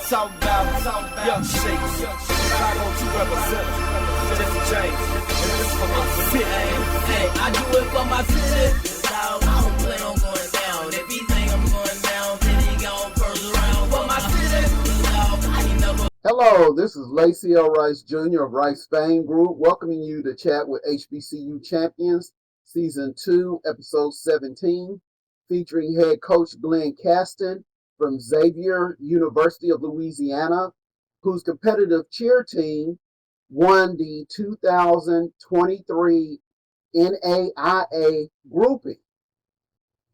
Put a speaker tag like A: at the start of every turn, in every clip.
A: talk about young shakes. Chicago 2 representatives, Jesse James. And this for my city.
B: Hey, I do it for my city. Dog, I don't plan on going down. If he think I'm going down, then he gon' first round. For my city, dog, I ain't never.
C: Hello, this is Lacy Rice Jr. of Rice Fame Group, welcoming you to Chat with HBCU Champions, Season 2, Episode 17, featuring head coach Glenn Caston from Xavier, University of Louisiana, whose competitive cheer team won the 2023 NAIA grouping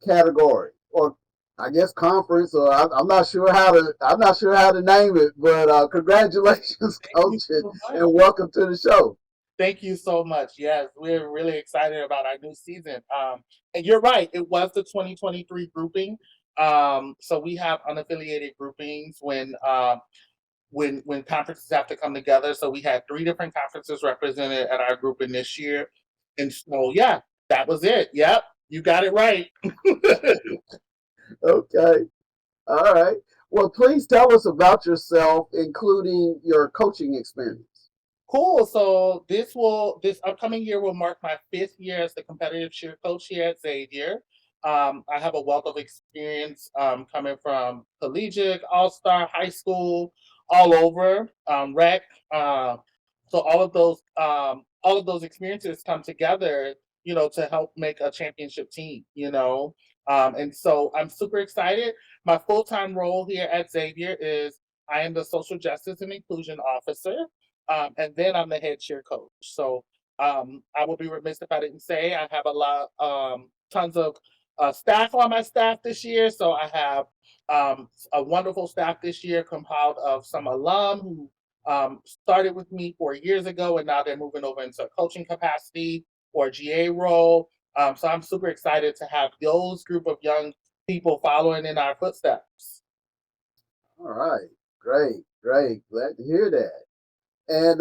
C: category, or I guess conference, or I'm not sure how to name it, but congratulations, coach, and welcome to the show.
D: Thank you so much. Yes, we're really excited about our new season. And you're right, it was the 2023 grouping. So we have unaffiliated groupings when conferences have to come together. So we had 3 different conferences represented at our grouping this year. And so yeah, that was it. Yep, you got it right.
C: Okay. All right. Well, please tell us about yourself, including your coaching experience.
D: Cool. So this upcoming year will mark my 5th year as the competitive cheer coach here at Xavier. I have a wealth of experience coming from collegiate, all-star, high school, all over, rec. So all of those experiences come together, to help make a championship team, and so I'm super excited. My full-time role here at Xavier is I am the social justice and inclusion officer, and then I'm the head cheer coach. So I will be remiss if I didn't say I have tons of staff on my staff this year. So I have a wonderful staff this year compiled of some alum who started with me 4 years ago, and now they're moving over into a coaching capacity or GA role. So I'm super excited to have those group of young people following in our footsteps.
C: All right. Great. Glad to hear that. And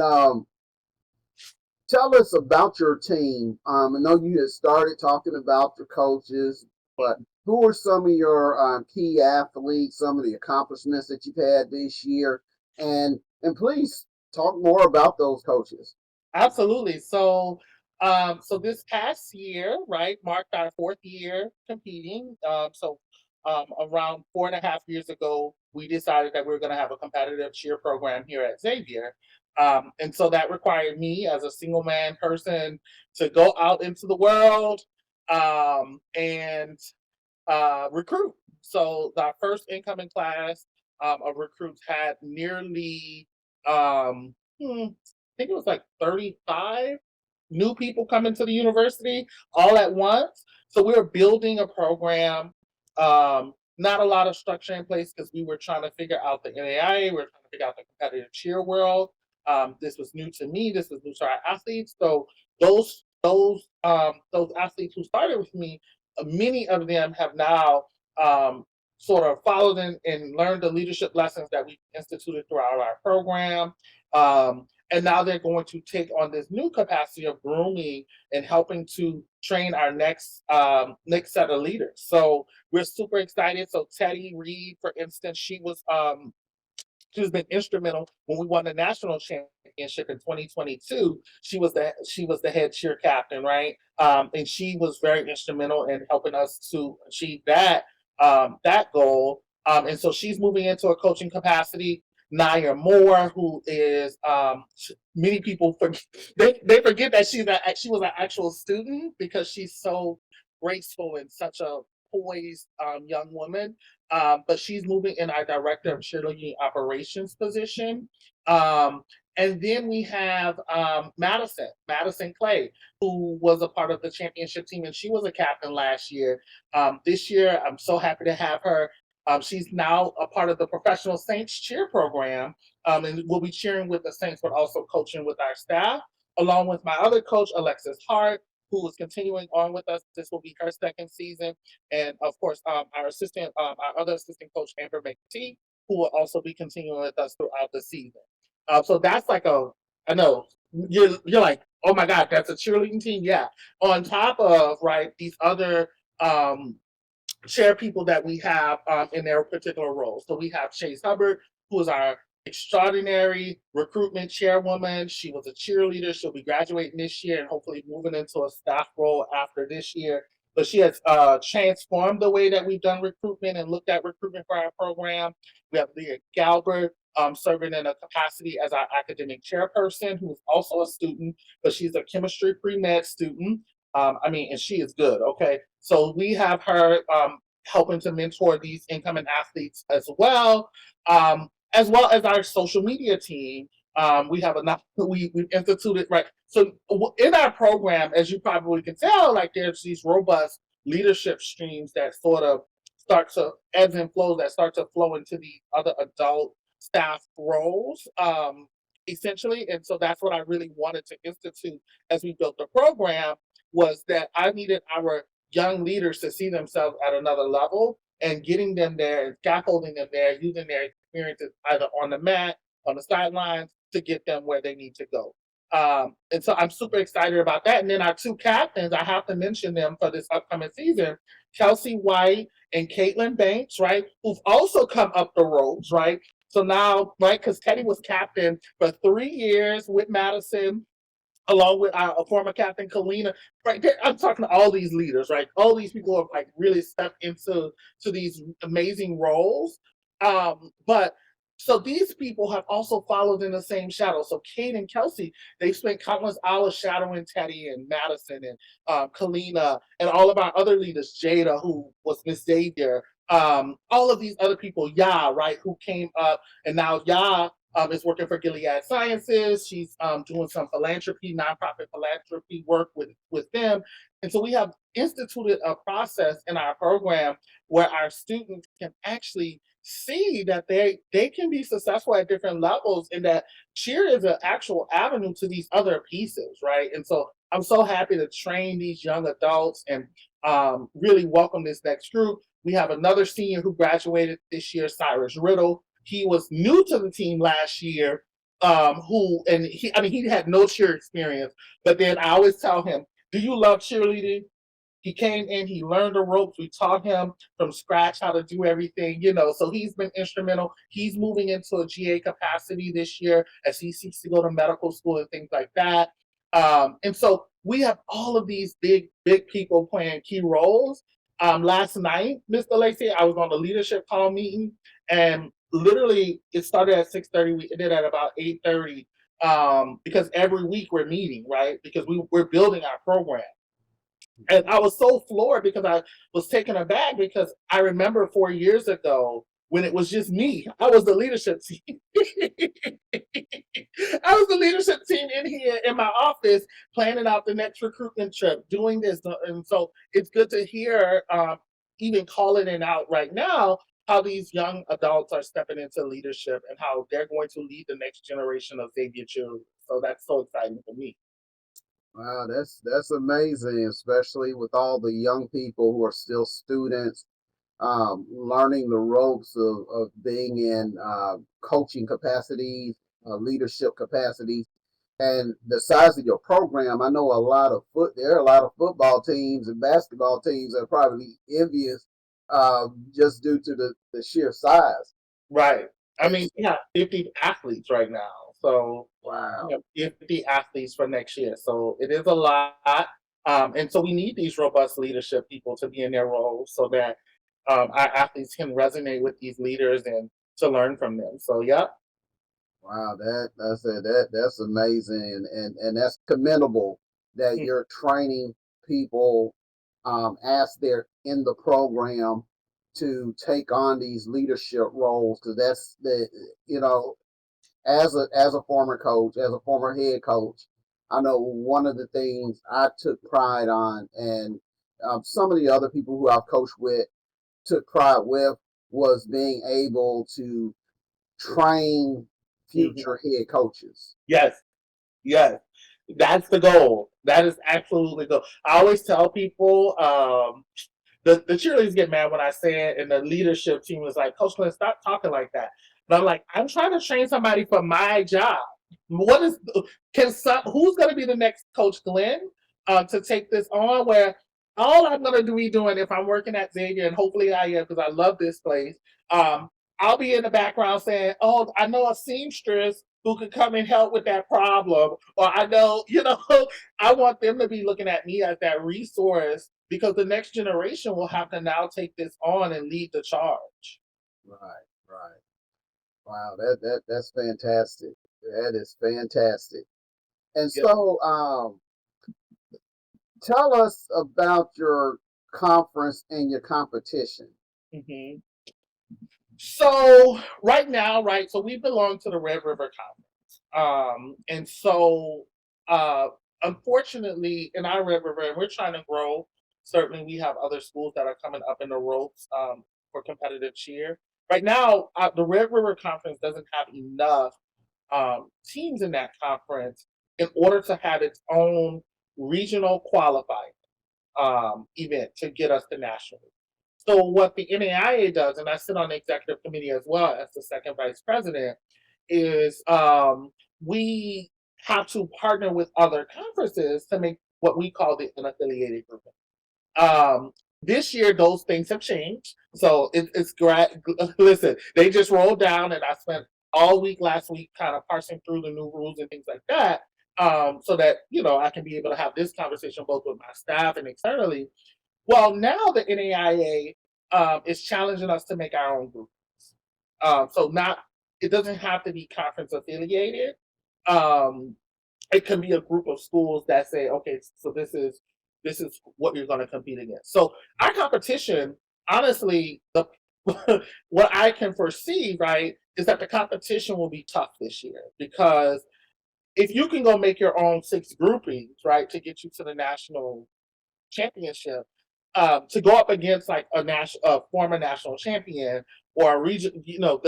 C: tell us about your team. I know you had started talking about your coaches, but who are some of your key athletes, some of the accomplishments that you've had this year? And please talk more about those coaches.
D: Absolutely. So this past year, right, marked our 4th year competing. Around 4.5 years ago, we decided that we were going to have a competitive cheer program here at Xavier. And so that required me as a single man person to go out into the world and recruit. So our first incoming class of recruits had nearly, I think it was like 35 new people coming to the university all at once. So we were building a program, not a lot of structure in place because we were trying to figure out the NAIA, we were trying to figure out the competitive cheer world. This was new to me, this was new to our athletes. So those athletes who started with me, many of them have now sort of followed and learned the leadership lessons that we instituted throughout our program. And now they're going to take on this new capacity of grooming and helping to train our next set of leaders. So we're super excited. So Teddy Reed, for instance, she's been instrumental when we won the national championship in 2022. She was the head cheer captain, right? And she was very instrumental in helping us to achieve that goal. And so she's moving into a coaching capacity. Naya Moore, who is many people forget, they forget that she was an actual student because she's so graceful and such a poised young woman. But she's moving in our director of cheerleading operations position. And then we have Madison Clay, who was a part of the championship team, and she was a captain last year. This year, I'm so happy to have her. She's now a part of the Professional Saints cheer program, and we'll be cheering with the Saints, but also coaching with our staff, along with my other coach, Alexis Hart, who is continuing on with us. This will be her 2nd season. And of course, our other assistant coach, Amber McTee, who will also be continuing with us throughout the season. So that's like I know you're like, oh my God, that's a cheerleading team. Yeah. On top of, right, these other chair people that we have in their particular roles. So we have Chase Hubbard, who is our extraordinary recruitment chairwoman. She was a cheerleader. She'll be graduating this year and hopefully moving into a staff role after this year. But she has transformed the way that we've done recruitment and looked at recruitment for our program. We have Leah Galbert serving in a capacity as our academic chairperson, who is also a student, but she's a chemistry pre-med student. And she is good, okay? So we have her helping to mentor these incoming athletes as well as our social media team. We have we've instituted, right? So in our program, as you probably can tell, like there's these robust leadership streams that sort of start to ebbs and flows that start to flow into the other adult staff roles, essentially. And so that's what I really wanted to institute as we built the program, was that I needed our young leaders to see themselves at another level, and getting them there and scaffolding them there, using their experiences either on the mat, on the sidelines, to get them where they need to go. And so I'm super excited about that. And then our two captains, I have to mention them for this upcoming season, Kelsey White and Caitlin Banks, right, who've also come up the ropes, right? So now, right, because Teddy was captain for 3 years with Madison, along with our former captain Kalina, right there. I'm talking to all these leaders, right? All these people have like really stepped into these amazing roles. But so these people have also followed in the same shadow. So Kate and Kelsey, they've spent countless hours shadowing Teddy and Madison and Kalina and all of our other leaders, Jada, who was Miss Xavier, all of these other people, right, who came up, and now is working for Gilead Sciences. She's doing some nonprofit philanthropy work with them. And so we have instituted a process in our program where our students can actually see that they can be successful at different levels, and that cheer is an actual avenue to these other pieces, right? And so I'm so happy to train these young adults and really welcome this next group. We have another senior who graduated this year, Cyrus Riddle. He was new to the team last year, he had no cheer experience, but then I always tell him, do you love cheerleading? He came in, he learned the ropes. We taught him from scratch how to do everything, so he's been instrumental. He's moving into a GA capacity this year as he seeks to go to medical school and things like that. And so we have all of these big people playing key roles. Last night, Mr. Lacy, I was on the leadership call meeting, and literally it started at 6:30. We ended at about 8:30, because every week we're meeting, right? Because we're building our program. And I was so floored because I was taken aback, because I remember 4 years ago when it was just me. I was the leadership team. I was the leadership team in here in my office, planning out the next recruitment trip, doing this. And so it's good to hear, even calling it out right now, how these young adults are stepping into leadership and how they're going to lead the next generation of Xavier children. So that's so exciting for me.
C: Wow, that's amazing, especially with all the young people who are still students, learning the ropes of being in coaching capacities, leadership capacities, and the size of your program. I know there are a lot of football teams and basketball teams that are probably envious, just due to the sheer size.
D: Right. I mean, we have 50 athletes right now. So
C: Wow.
D: we have 50 athletes for next year. So it is a lot. And so we need these robust leadership people to be in their roles so that our athletes can resonate with these leaders and to learn from them. So, yeah.
C: Wow, that's amazing, and that's commendable that you're training people, as they're in the program, to take on these leadership roles, because that's as a former coach, as a former head coach, I know one of the things I took pride on, and some of the other people who I've coached with took pride with, was being able to train future head coaches.
D: Yes. That's the goal. That is absolutely the goal. I always tell people, the cheerleaders get mad when I say it, and the leadership team was like, Coach Glenn, stop talking like that. But I'm like, I'm trying to train somebody for my job. Who's going to be the next Coach Glenn to take this on? Where all I'm going to be doing, if I'm working at Xavier, and hopefully I am, because I love this place, I'll be in the background saying, "Oh, I know a seamstress who could come and help with that problem," or I know, I want them to be looking at me as that resource because the next generation will have to now take this on and lead the charge.
C: Right, right. Wow, that's fantastic. That is fantastic. And
D: Yep.
C: so, tell us about your conference and your competition.
D: hmm So right now, right, so we belong to the Red River Conference. And so uh unfortunately in our Red River, and we're trying to grow. Certainly we have other schools that are coming up in the ropes for competitive cheer. Right now, the Red River Conference doesn't have enough teams in that conference in order to have its own regional qualifying event to get us to national. So what the NAIA does, and I sit on the executive committee as well as the second vice president, is we have to partner with other conferences to make what we call the unaffiliated group. Um, this year, those things have changed. So it's great. Listen, they just rolled down, and I spent all week last week kind of parsing through the new rules and things like that, so that I can be able to have this conversation both with my staff and externally. Well, now the NAIA is challenging us to make our own groups. So not it doesn't have to be conference affiliated. Um, it can be a group of schools that say, okay, so this is what you're going to compete against. So our competition, honestly, the what I can foresee, right, is that the competition will be tough this year because if you can go make your own six groupings, right, to get you to the national championship, to go up against like a former national champion or a region,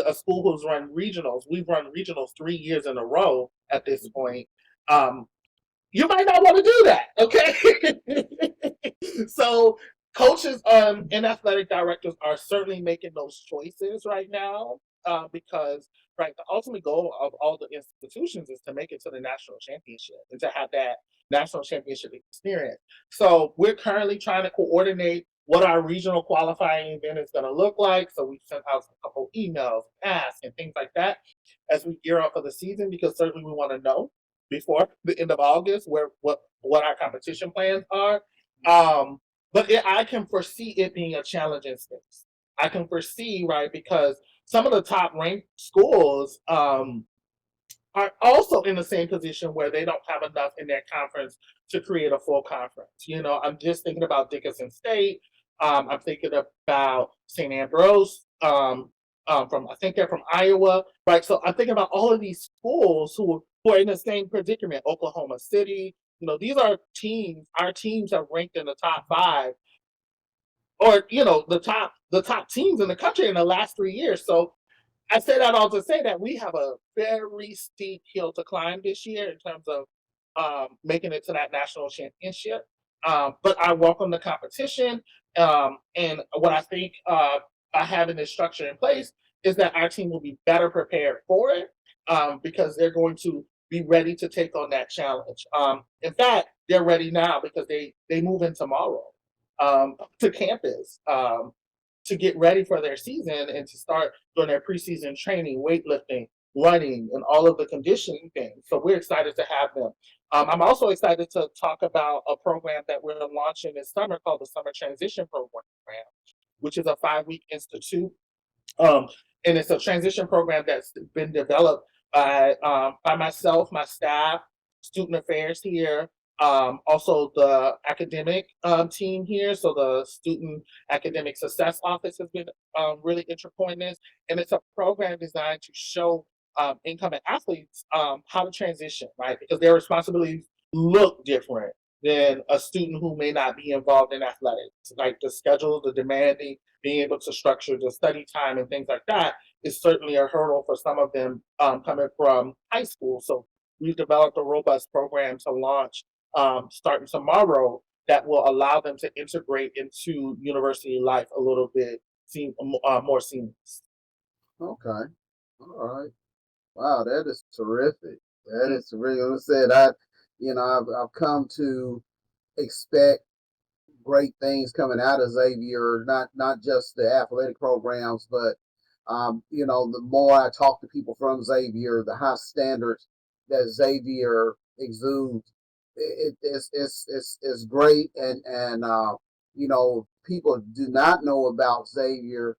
D: a school who's run regionals. We've run regionals 3 years in a row at this point. Um, you might not want to do that, okay? So coaches and athletic directors are certainly making those choices right now because right, the ultimate goal of all the institutions is to make it to the national championship and to have that national championship experience. So we're currently trying to coordinate what our regional qualifying event is going to look like. So we sent out a couple emails, asks, and things like that as we gear up for the season because certainly we want to know before the end of August where what our competition plans are. But I can foresee it being a challenging space. I can foresee, right, because some of the top ranked schools are also in the same position where they don't have enough in their conference to create a full conference. I'm just thinking about Dickinson State. I'm thinking about St. Ambrose. From I think they're from Iowa, right? So I'm thinking about all of these schools who are in the same predicament. Oklahoma City. These are teams. Our teams have ranked in the top five, or the top teams in the country in the last 3 years. So I say that all to say that we have a very steep hill to climb this year in terms of making it to that national championship. But I welcome the competition. And what I think by having this structure in place is that our team will be better prepared for it because they're going to be ready to take on that challenge. In fact, they're ready now because they move in tomorrow to campus. To get ready for their season and to start doing their preseason training, weightlifting, running, and all of the conditioning things. So we're excited to have them. I'm also excited to talk about a program that we're launching this summer called the Summer Transition Program, which is a 5-week institute. Um, and it's a transition program that's been developed by myself, my staff, student affairs here, also the academic team here. So the Student Academic Success Office has been really integral in this, and it's a program designed to show incoming athletes how to transition, right? Because their responsibilities look different than a student who may not be involved in athletics. Like the schedule, the demanding, being able to structure the study time and things like that is certainly a hurdle for some of them coming from high school. So we've developed a robust program to launch starting tomorrow that will allow them to integrate into university life a little bit more seamless.
C: Okay. All right. Wow, that is terrific. That
D: Mm.
C: is terrific. Like I said, I've come to expect great things coming out of Xavier, not just the athletic programs, but The more I talk to people from Xavier, the high standards that Xavier exudes, it's great. And people do not know about Xavier.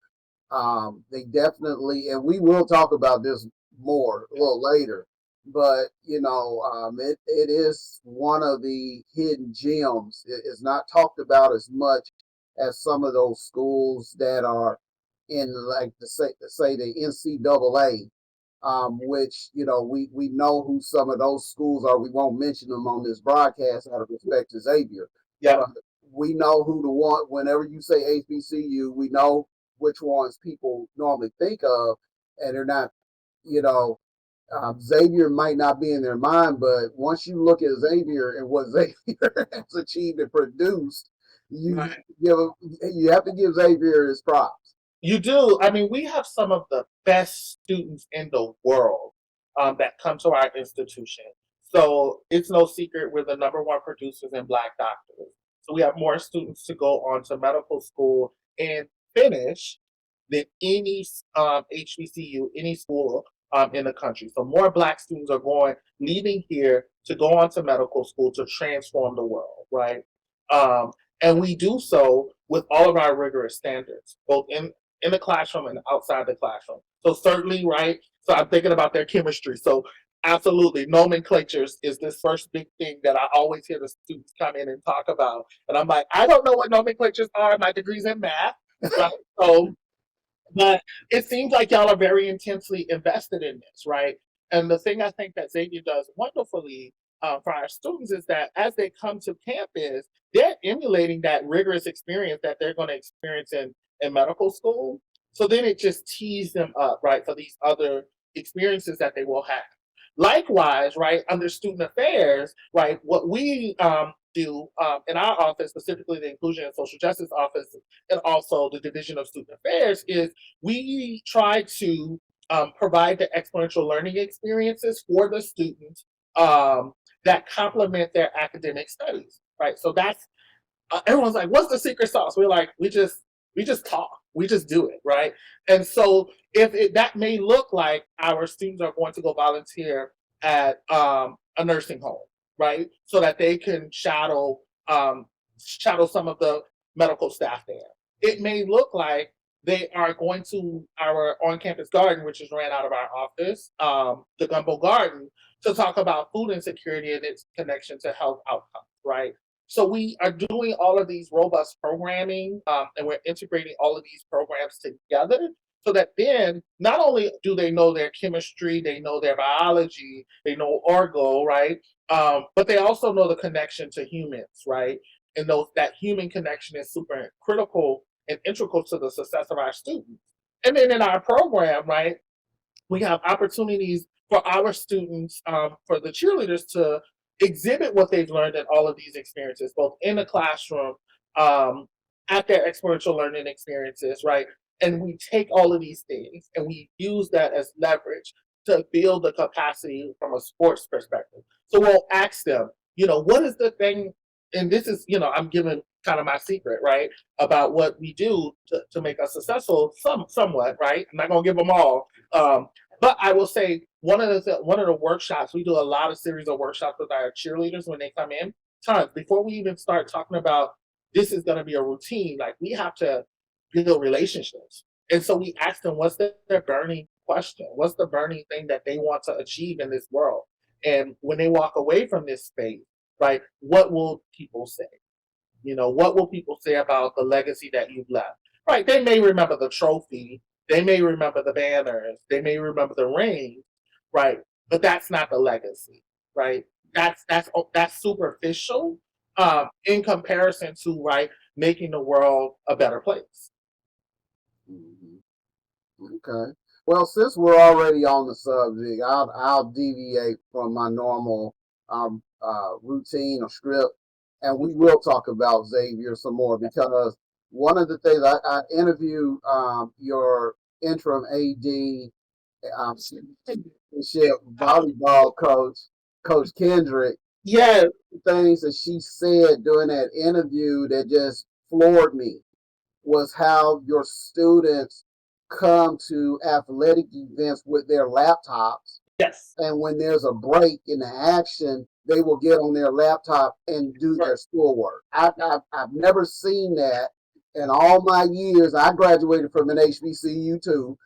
C: They definitely, and we will talk about this more a little later. But it is one of the hidden gems. It is not talked about as much as some of those schools that are in, like, say the NCAA, which we know who some of those schools are. We won't mention them on this broadcast out of respect to Xavier.
D: Yeah.
C: But we know who the one. Whenever you say HBCU, we know which ones people normally think of, and they're not. You know, Xavier might not be in their mind, but once you look at Xavier and what Xavier has achieved and produced, you
D: Right.
C: you have to give Xavier his props.
D: You do. I mean, we have some of the best students in the world that come to our institution. So it's no secret we're the number one producers in Black doctors. So we have more students to go on to medical school and finish than any HBCU, any school in the country. So more Black students are leaving here to go on to medical school to transform the world, right? And we do so with all of our rigorous standards, both in the classroom and outside the classroom. So certainly, right? So I'm thinking about their chemistry. So absolutely, nomenclatures is this first big thing that I always hear the students come in and talk about. And I'm like, I don't know what nomenclatures are. My degree's in math. Right? So, but it seems like y'all are very intensely invested in this, right? And the thing I think that Xavier does wonderfully for our students is that as they come to campus, they're emulating that rigorous experience that they're going to experience in medical school. So then it just tees them up, right, for these other experiences that they will have. Likewise, right, under student affairs, right, what we do in our office, specifically the Inclusion and Social Justice Office, and also the Division of Student Affairs, is we try to provide the experiential learning experiences for the students that complement their academic studies, right? So that's everyone's like, "What's the secret sauce?" We're like, we just talk, we just do it, right? And so that may look like our students are going to go volunteer at a nursing home, right, so that they can shadow some of the medical staff there. It may look like they are going to our on-campus garden, which is ran out of our office, the Gumbo Garden, to talk about food insecurity and its connection to health outcomes, right? So we are doing all of these robust programming, and we're integrating all of these programs together so that then not only do they know their chemistry, they know their biology, they know orgo, right? But they also know the connection to humans, right? And that human connection is super critical and integral to the success of our students. And then in our program, right, we have opportunities for our students, for the cheerleaders to exhibit what they've learned in all of these experiences, both in the classroom, at their experiential learning experiences, right? And we take all of these things and we use that as leverage to build the capacity from a sports perspective. So we'll ask them, what is the thing, and this is, I'm giving kind of my secret, right, about what we do to make us successful, somewhat, right? I'm not gonna give them all, but I will say one of the workshops, we do a lot of series of workshops with our cheerleaders when they come in. Tons before we even start talking about this is going to be a routine. Like we have to build relationships, and so we ask them what's their burning question, what's the burning thing that they want to achieve in this world, and when they walk away from this space, right, what will people say? What will people say about the legacy that you've left? Right, they may remember the trophy, they may remember the banners, they may remember the ring, right? But that's not the legacy, right? That's superficial in comparison to, right, making the world a better place.
C: Okay. Well, since we're already on the subject, I'll deviate from my normal routine or script, and we will talk about Xavier some more because one of the things I interviewed your interim AD, volleyball coach, Coach Kendrick.
D: Yes.
C: Things that she said during that interview that just floored me was how your students come to athletic events with their laptops,
D: Yes.
C: and when there's a break in the action, they will get on their laptop and do their schoolwork. I've never seen that in all my years. I graduated from an HBCU too.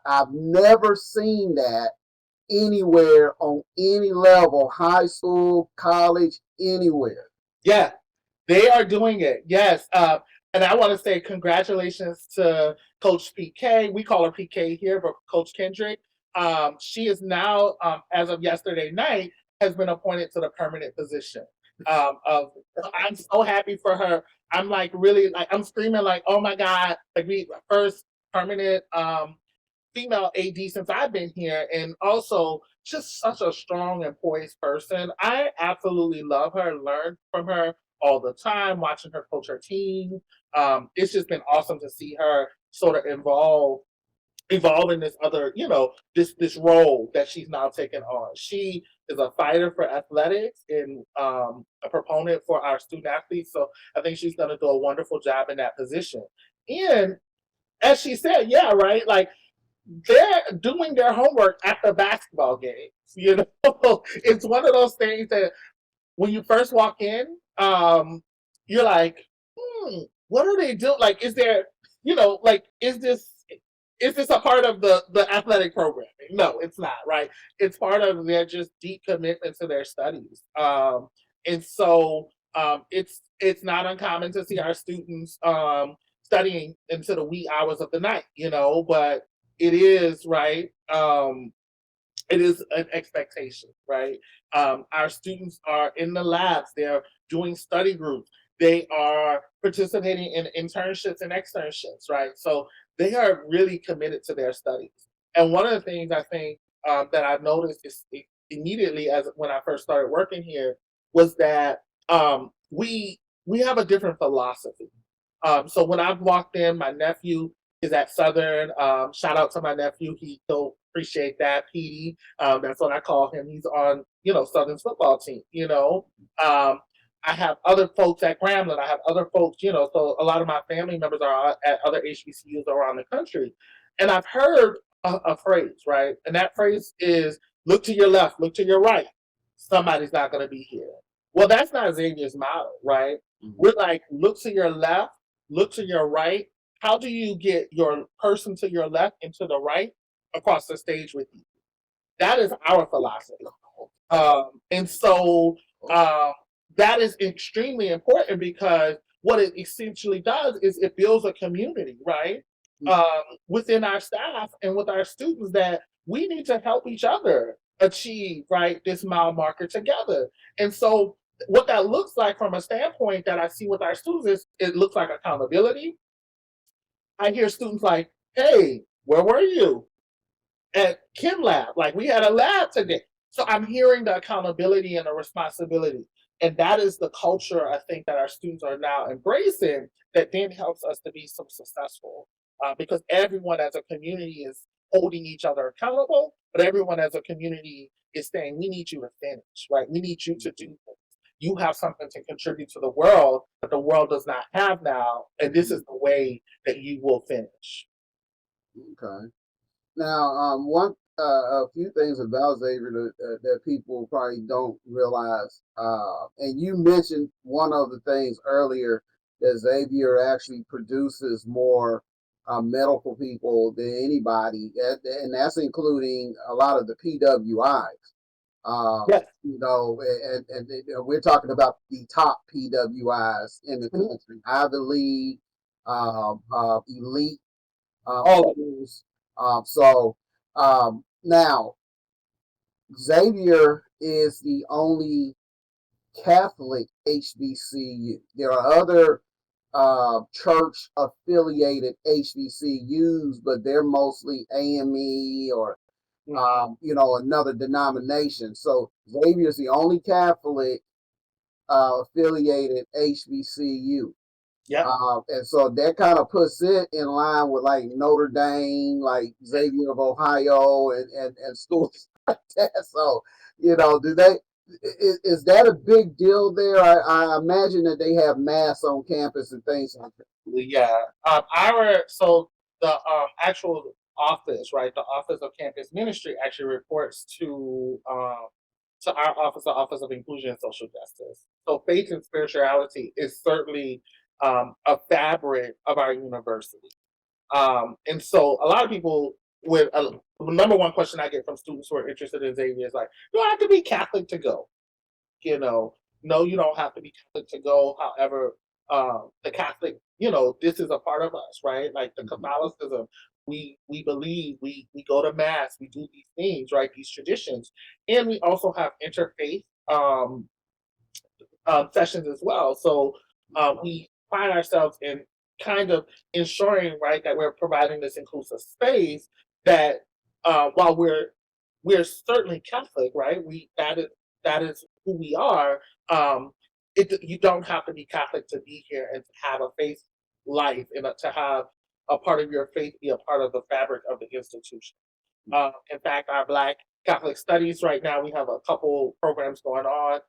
C: I've never seen that anywhere on any level, high school, college, anywhere.
D: Yeah, they are doing it. Yes. And I want to say congratulations to Coach PK. We call her PK here, but Coach Kendrick. She is now, as of yesterday night, has been appointed to the permanent position. I'm so happy for her. I'm like really like I'm screaming like, oh my God, like we first permanent female AD since I've been here, and also just such a strong and poised person. I absolutely love her, learn from her all the time, watching her coach her team. It's just been awesome to see her sort of evolve in this other, this role that she's now taken on. She is a fighter for athletics and a proponent for our student athletes. So I think she's going to do a wonderful job in that position. And as she said, yeah, right, like they're doing their homework at the basketball games. It's one of those things that when you first walk in, you're like, what are they doing? Like, is there, like, is this a part of the athletic programming? No, it's not, right? It's part of their just deep commitment to their studies. And so it's not uncommon to see our students studying into the wee hours of the night, but it is, right? It is an expectation, right? Our students are in the labs, they're doing study groups, they are participating in internships and externships, right? So they are really committed to their studies. And one of the things I think that I've noticed is immediately as when I first started working here was that we have a different philosophy. So when I've walked in, my nephew is at Southern. Shout out to my nephew. He'll appreciate that, Petey. That's what I call him. He's on, Southern's football team, I have other folks at Grambling. I have other folks, so a lot of my family members are at other HBCUs around the country. And I've heard a phrase, right? And that phrase is look to your left, look to your right. Somebody's not going to be here. Well, that's not Xavier's model, right? Mm-hmm. We're like, look to your left, look to your right. How do you get your person to your left and to the right across the stage with you? That is our philosophy. And so that is extremely important because what it essentially does is it builds a community, right? Within our staff and with our students that we need to help each other achieve, right, this mile marker together. And so what that looks like from a standpoint that I see with our students is it looks like accountability. I hear students like, hey, where were you? At Chem Lab, like we had a lab today. So I'm hearing the accountability and the responsibility. And that is the culture I think that our students are now embracing that then helps us to be so successful. Because everyone as a community is holding each other accountable, but everyone as a community is saying, we need you to finish, right? We need you to do this. You have something to contribute to the world that the world does not have now. And this is the way that you will finish.
C: Okay. Now, a few things about Xavier that people probably don't realize, and you mentioned one of the things earlier that Xavier actually produces more medical people than anybody, and that's including a lot of the PWIs.
D: Yes.
C: And we're talking about the top PWIs in the country, Ivy League, elite, all those. Now, Xavier is the only Catholic HBCU. There are other church affiliated HBCUs, but they're mostly AME or another denomination. So Xavier is the only Catholic affiliated HBCU.
D: Yeah.
C: And so that kind of puts it in line with like Notre Dame, like Xavier of Ohio, and schools like that. So, is that a big deal there? I imagine that they have mass on campus and things like that.
D: Yeah. the actual office, right? The Office of Campus Ministry actually reports to our office, the Office of Inclusion and Social Justice. So faith and spirituality is certainly a fabric of our university. And so a lot of people with the number one question I get from students who are interested in Xavier is like, do I have to be Catholic to go? You know, no, you don't have to be Catholic to go. However, the Catholic, this is a part of us, right? Like the Catholicism, we believe, we go to mass, we do these things, right? These traditions, and we also have interfaith sessions as well. So we find ourselves in kind of ensuring, right, that we're providing this inclusive space that while we're certainly Catholic, right? That is who we are. You don't have to be Catholic to be here and to have a faith life and to have a part of your faith be a part of the fabric of the institution. In fact, our Black Catholic Studies right now, we have a couple programs going on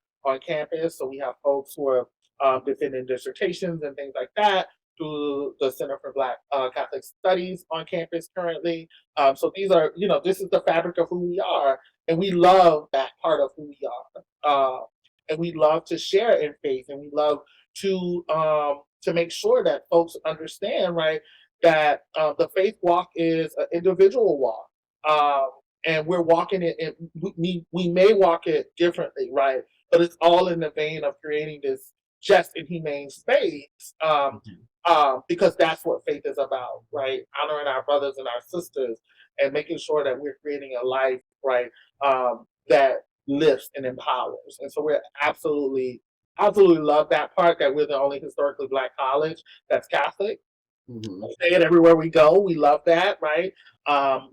D: campus. So we have folks who are defending dissertations and things like that through the Center for Black Catholic Studies on campus currently. So these are, this is the fabric of who we are, and we love that part of who we are. And we love to share in faith, and we love to make sure that folks understand, right, that the faith walk is an individual walk. And we're walking it, and we may walk it differently, right? But it's all in the vein of creating this just and humane space, because that's what faith is about, right? Honoring our brothers and our sisters, and making sure that we're creating a life, right, that lifts and empowers. And so we're absolutely love that part, that we're the only historically Black college that's Catholic. Mm-hmm. Say it everywhere we go. We love that, right?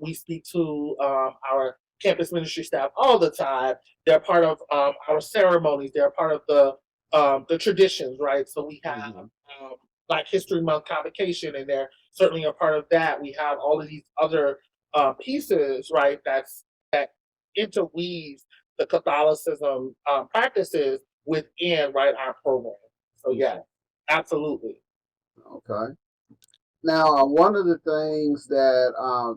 D: We speak to our campus ministry staff all the time. They're part of our ceremonies. They're part of the traditions, right? So we have Black History Month convocation, and they're certainly a part of that. We have all of these other pieces, right? That interweaves the Catholicism practices within, right, our program. So yeah, absolutely.
C: Okay. Now, one of the things that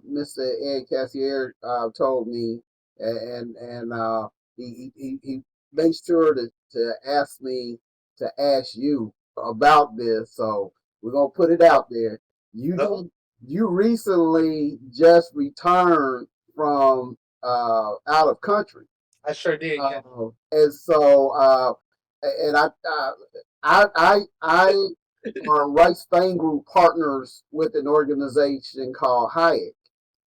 C: Mr. Ed Cassier told me, and he made sure to ask me to ask you about this, so we're gonna put it out there. You recently just returned from out of country.
D: I sure did. Yeah.
C: And so, and I Rice Fang Group partners with an organization called Hayek.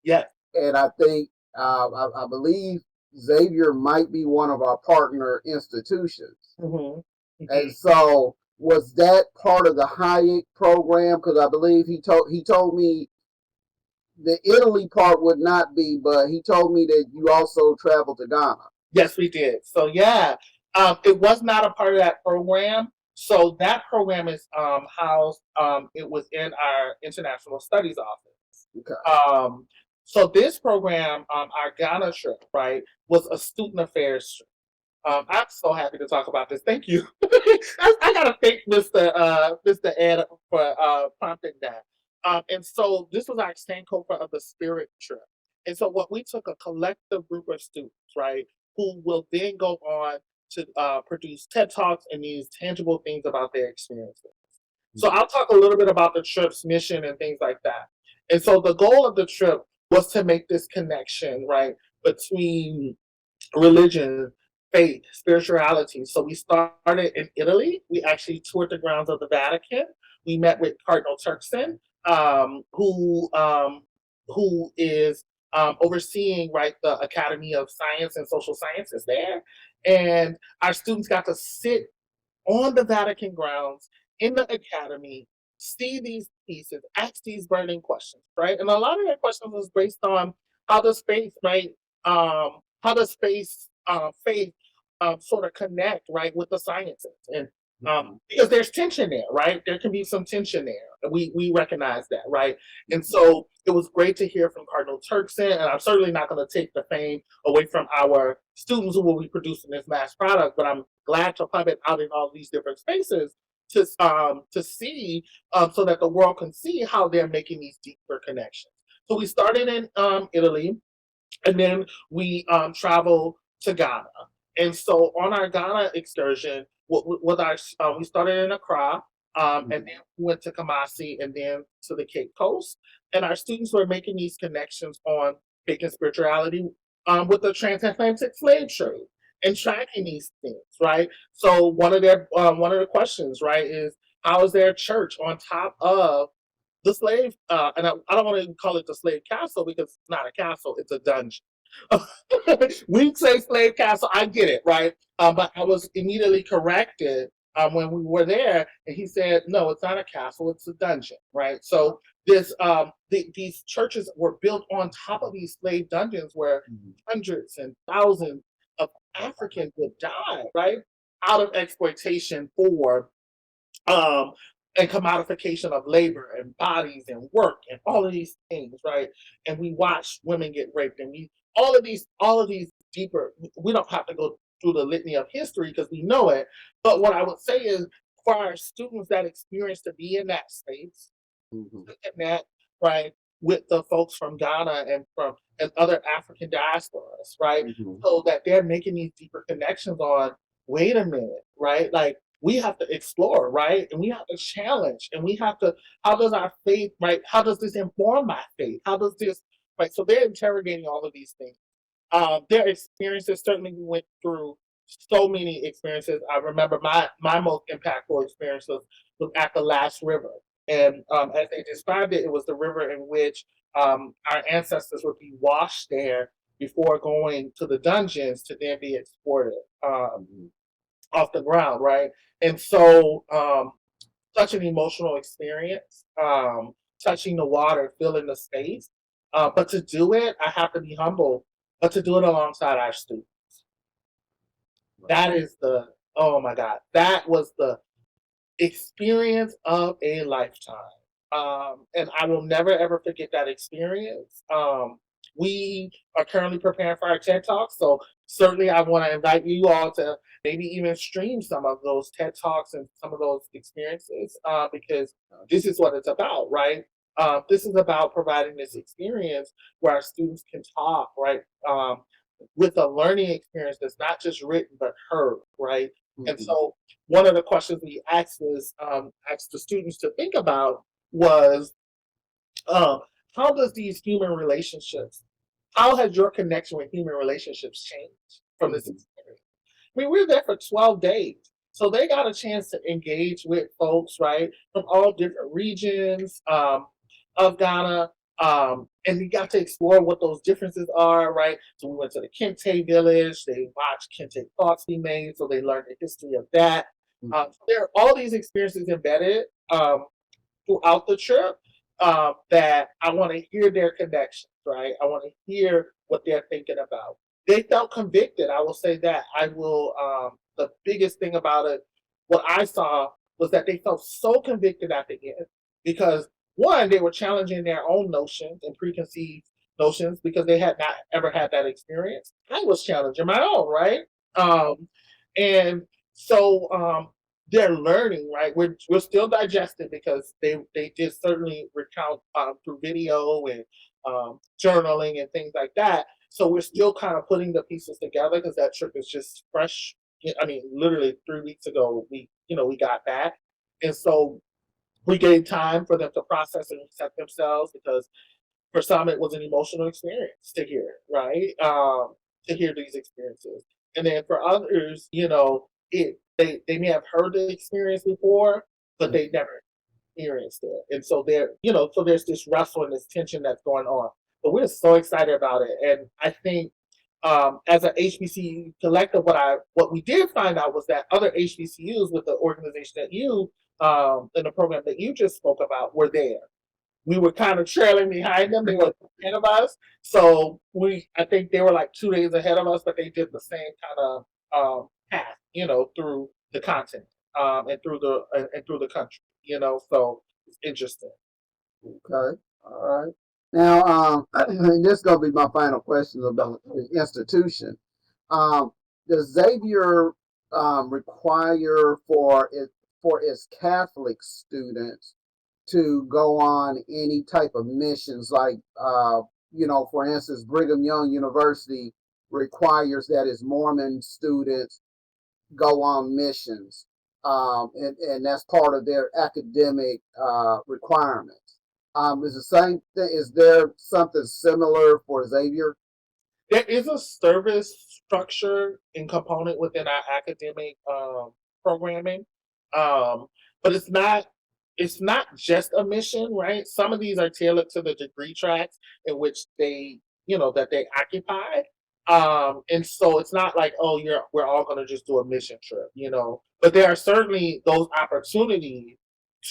D: Yeah.
C: And I think, I believe Xavier might be one of our partner institutions. Mm-hmm. Mm-hmm. And so, was that part of the Hayek program? Because I believe he told me the Italy part would not be, but he told me that you also traveled to Ghana.
D: Yes, we did. So yeah, it was not a part of that program. So that program is housed. It was in our International Studies office. Okay. So this program, our Ghana trip, right, was a student affairs trip. I'm so happy to talk about this. Thank you. I gotta thank Mr. Ed for prompting that. And so this was our Sankofa of the Spirit trip. And so what we took a collective group of students, right, who will then go on to produce TED Talks and these tangible things about their experiences. Mm-hmm. So I'll talk a little bit about the trip's mission and things like that. And so the goal of the trip was to make this connection, right, between religion, faith, spirituality. So we started in Italy. We actually toured the grounds of the Vatican. We met with Cardinal Turkson, who is overseeing, right, the Academy of Science and Social Sciences there. And our students got to sit on the Vatican grounds in the academy, see these pieces, ask these burning questions, right? And a lot of their questions was based on how does faith, right? Faith sort of connect, right, with the sciences, and because there's tension there, right? There can be some tension there. We recognize that, right? And so it was great to hear from Cardinal Turkson, and I'm certainly not going to take the fame away from our students who will be producing this mass product, but I'm glad to put it out in all these different spaces to see so that the world can see how they're making these deeper connections. So we started in Italy, and then we traveled to Ghana. And so on our Ghana excursion, we started in Accra, and then we went to Kumasi, and then to the Cape Coast. And our students were making these connections on faith and spirituality with the transatlantic slave trade and tracking these things, right? So one of the questions, right, is how is their church on top of the slave, and I don't want to call it the slave castle because it's not a castle, it's a dungeon. We say slave castle, I get it, right? But I was immediately corrected when we were there, and he said, no, it's not a castle, it's a dungeon, right? So these churches were built on top of these slave dungeons where hundreds and thousands of Africans would die, right? Out of exploitation for and commodification of labor and bodies and work and all of these things, right? And we watch women get raped, and all of these deeper. We don't have to go through the litany of history because we know it. But what I would say is, for our students that experience to be in that space, and that right with the folks from Ghana and other African diasporas, right? So that they're making these deeper connections on. Wait a minute, right? Like, we have to explore, right? And we have to challenge, and we have to, how does our faith, right? How does this inform my faith? How does this, right? So they're interrogating all of these things. Their experiences, certainly we went through so many experiences. I remember my most impactful experience was at the last river. And as they described it, it was the river in which our ancestors would be washed there before going to the dungeons to then be exported off the ground, right? And so, such an emotional experience, touching the water, feeling the space. But to do it, I have to be humble, but to do it alongside our students. That is oh my God, that was the experience of a lifetime. And I will never ever forget that experience. We are currently preparing for our TED Talks, so certainly I want to invite you all to maybe even stream some of those TED Talks and some of those experiences, because this is what it's about, right? This is about providing this experience where our students can talk, right? With a learning experience that's not just written but heard, right? And so one of the questions we asked the students to think about was, how does these human relationships, how has your connection with human relationships changed from this experience? I mean, we were there for 12 days. So they got a chance to engage with folks, right, from all different regions of Ghana. And we got to explore what those differences are, right? So we went to the Kente village. They watched Kente thoughts be made, so they learned the history of that. So there are all these experiences embedded throughout the trip that I want to hear their connections, right? I want to hear what they're thinking about. They felt convicted. I will say that. The biggest thing about it, what I saw was that they felt so convicted at the end because, one, they were challenging their own notions and preconceived notions because they had not ever had that experience. I was challenging my own, right? And so they're learning, right? We're still digesting because they did certainly recount through video and journaling and things like that. So we're still kind of putting the pieces together because that trip is just fresh. I mean, literally 3 weeks ago, we got back, and so we gave time for them to process and accept themselves because for some it was an emotional experience to hear, right? To hear these experiences, and then for others, they may have heard the experience before, but they never experienced it, and so so there's this wrestle and this tension that's going on. But we're so excited about it, and I think as an HBCU collective, what we did find out was that other HBCUs with the organization that you in the program that you just spoke about were there. We were kind of trailing behind them. They were ahead of us. So I think they were like 2 days ahead of us, but they did the same kind of path, through the continent and through the country, So it's interesting.
C: Okay. All right. Now, and this is going to be my final question about the institution. Does Xavier require for for its Catholic students to go on any type of missions, like for instance, Brigham Young University requires that its Mormon students go on missions, and that's part of their academic requirements. Is the same thing? Is there something similar for Xavier?
D: There is a service structure and component within our academic programming, um, but it's not just a mission, right? Some of these are tailored to the degree tracks in which that they occupy. And so it's not like, oh, we're all gonna just do a mission trip. But there are certainly those opportunities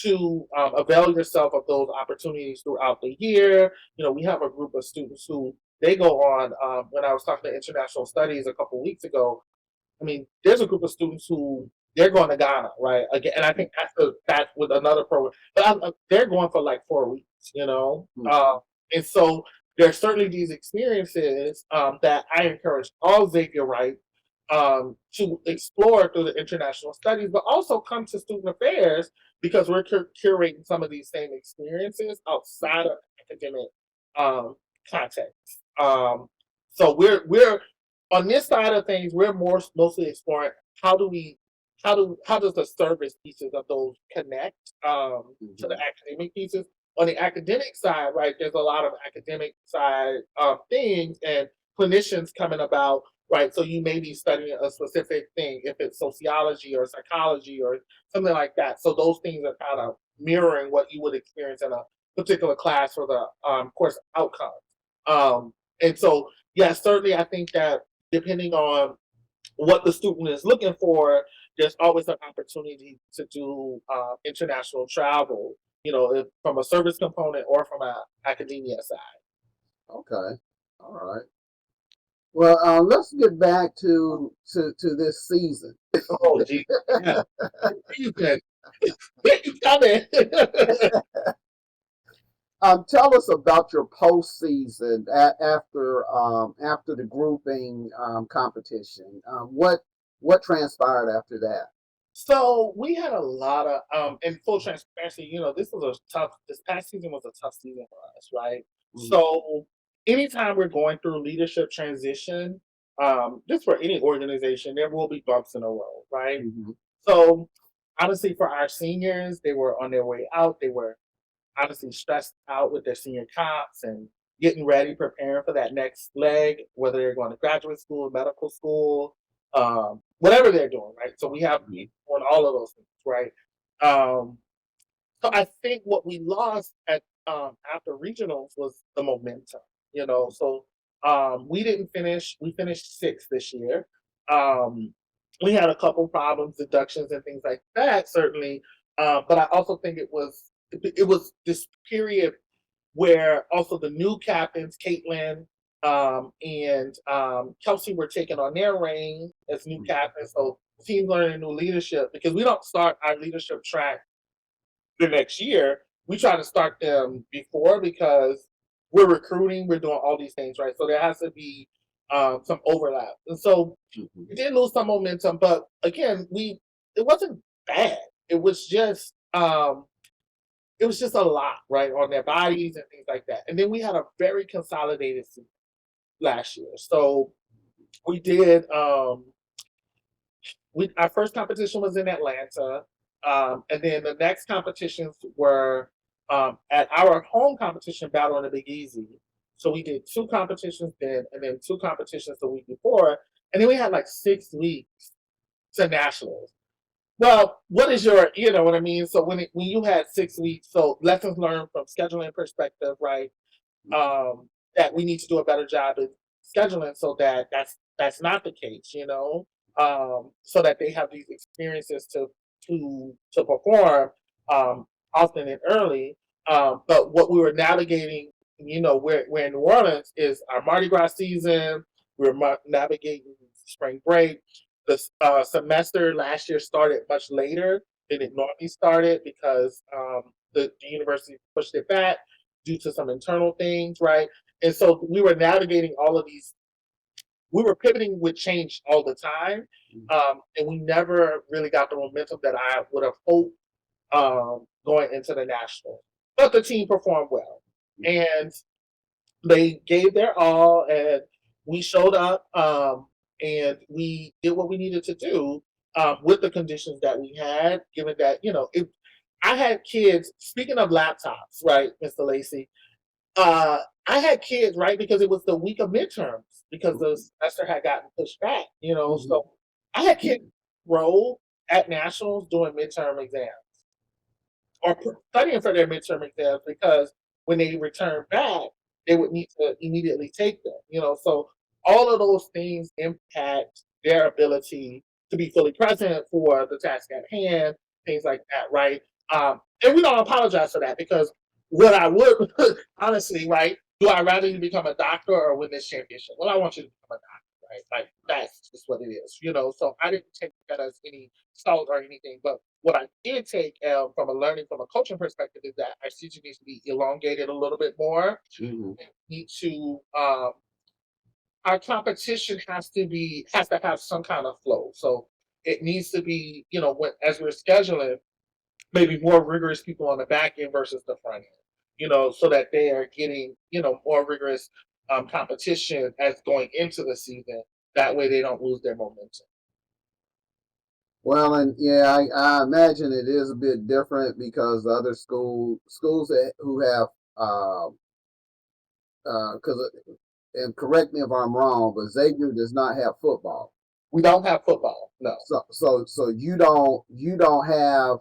D: to avail yourself of those opportunities throughout the year. We have a group of students who they go on. When I was talking to international studies a couple weeks ago, I mean, there's a group of students who they're going to Ghana, right? Again, and I think that's with another program, but they're going for like 4 weeks. And so there's certainly these experiences that I encourage all Xavier Wright to explore through the international studies, but also come to student affairs because we're curating some of these same experiences outside of academic um, context. So we're on this side of things, we're mostly exploring how do we how does the service pieces of those connect to the academic pieces. On the academic side, right, there's a lot of academic side things and clinicians coming about, right? So you may be studying a specific thing, if it's sociology or psychology or something like that. So those things are kind of mirroring what you would experience in a particular class for the course outcomes. And so, yeah, certainly I think that depending on what the student is looking for, there's always an opportunity to do international travel, if from a service component or from an academia side.
C: Okay, all right. Well, let's get back to this season.
D: Oh, geez. Yeah. You can. You coming.
C: Tell us about your postseason after the grouping competition. What transpired after that?
D: So we had a lot of in full transparency, this past season was a tough season for us, right?
C: Mhm.
D: So anytime we're going through leadership transition, just for any organization, there will be bumps in the road, right?
C: Mhm.
D: So honestly, for our seniors, they were on their way out. They were honestly stressed out with their senior comps and getting ready, preparing for that next leg, whether they're going to graduate school, medical school, whatever they're doing, right? So we have people on all of those things, right? Um, so I think what we lost at after regionals was the momentum. So we didn't finish. We finished sixth this year. Um, we had a couple problems, deductions, and things like that, certainly. But I also think it was this period where also the new captains, Caitlin and Kelsey, were taking on their reign as new captains. So team learning new leadership because we don't start our leadership track the next year. We try to start them before because we're recruiting, we're doing all these things, right? So there has to be some overlap. And so we did lose some momentum, but again, it wasn't bad. It was just a lot, right, on their bodies and things like that. And then we had a very consolidated season last year. So we did our first competition was in Atlanta. And then the next competitions were at our home competition, Battle in the Big Easy. So we did two competitions then, and then two competitions the week before. And then we had like 6 weeks to nationals. Well, what is you know what I mean? So when you had 6 weeks, so lessons learned from scheduling perspective, right? That we need to do a better job of scheduling so that's not the case. So that they have these experiences to perform often and early. But what we were navigating, we're in New Orleans, is our Mardi Gras season. We're navigating spring break. The semester last year started much later than it normally started because the university pushed it back due to some internal things, right? And so we were navigating all of these we were pivoting with change all the time, and we never really got the momentum that I would have hoped going into the national. But the team performed well, and they gave their all, and we showed up, and we did what we needed to do with the conditions that we had. Given that I had kids. Speaking of laptops, right, Mr. Lacy, I had kids, right, because it was the week of midterms because the semester had gotten pushed back. So I had kids enrolled at nationals doing midterm exams or studying for their midterm exams because when they return back, they would need to immediately take them. So all of those things impact their ability to be fully present for the task at hand, things like that, right? And we don't apologize for that because what I would honestly, right? Do I rather you become a doctor or win this championship? Well, I want you to become a doctor, right? Like that's just what it is. So I didn't take that as any salt or anything, but what I did take from a coaching perspective is that our season needs to be elongated a little bit more. Need to our competition has to have some kind of flow. So it needs to be, as we're scheduling, maybe more rigorous people on the back end versus the front end. So that they are getting, more rigorous competition as going into the season. That way they don't lose their momentum.
C: Well, and yeah, I imagine it is a bit different because the other schools who have because and correct me if I'm wrong, but Xavier does not have football.
D: We don't have football, no.
C: So you don't have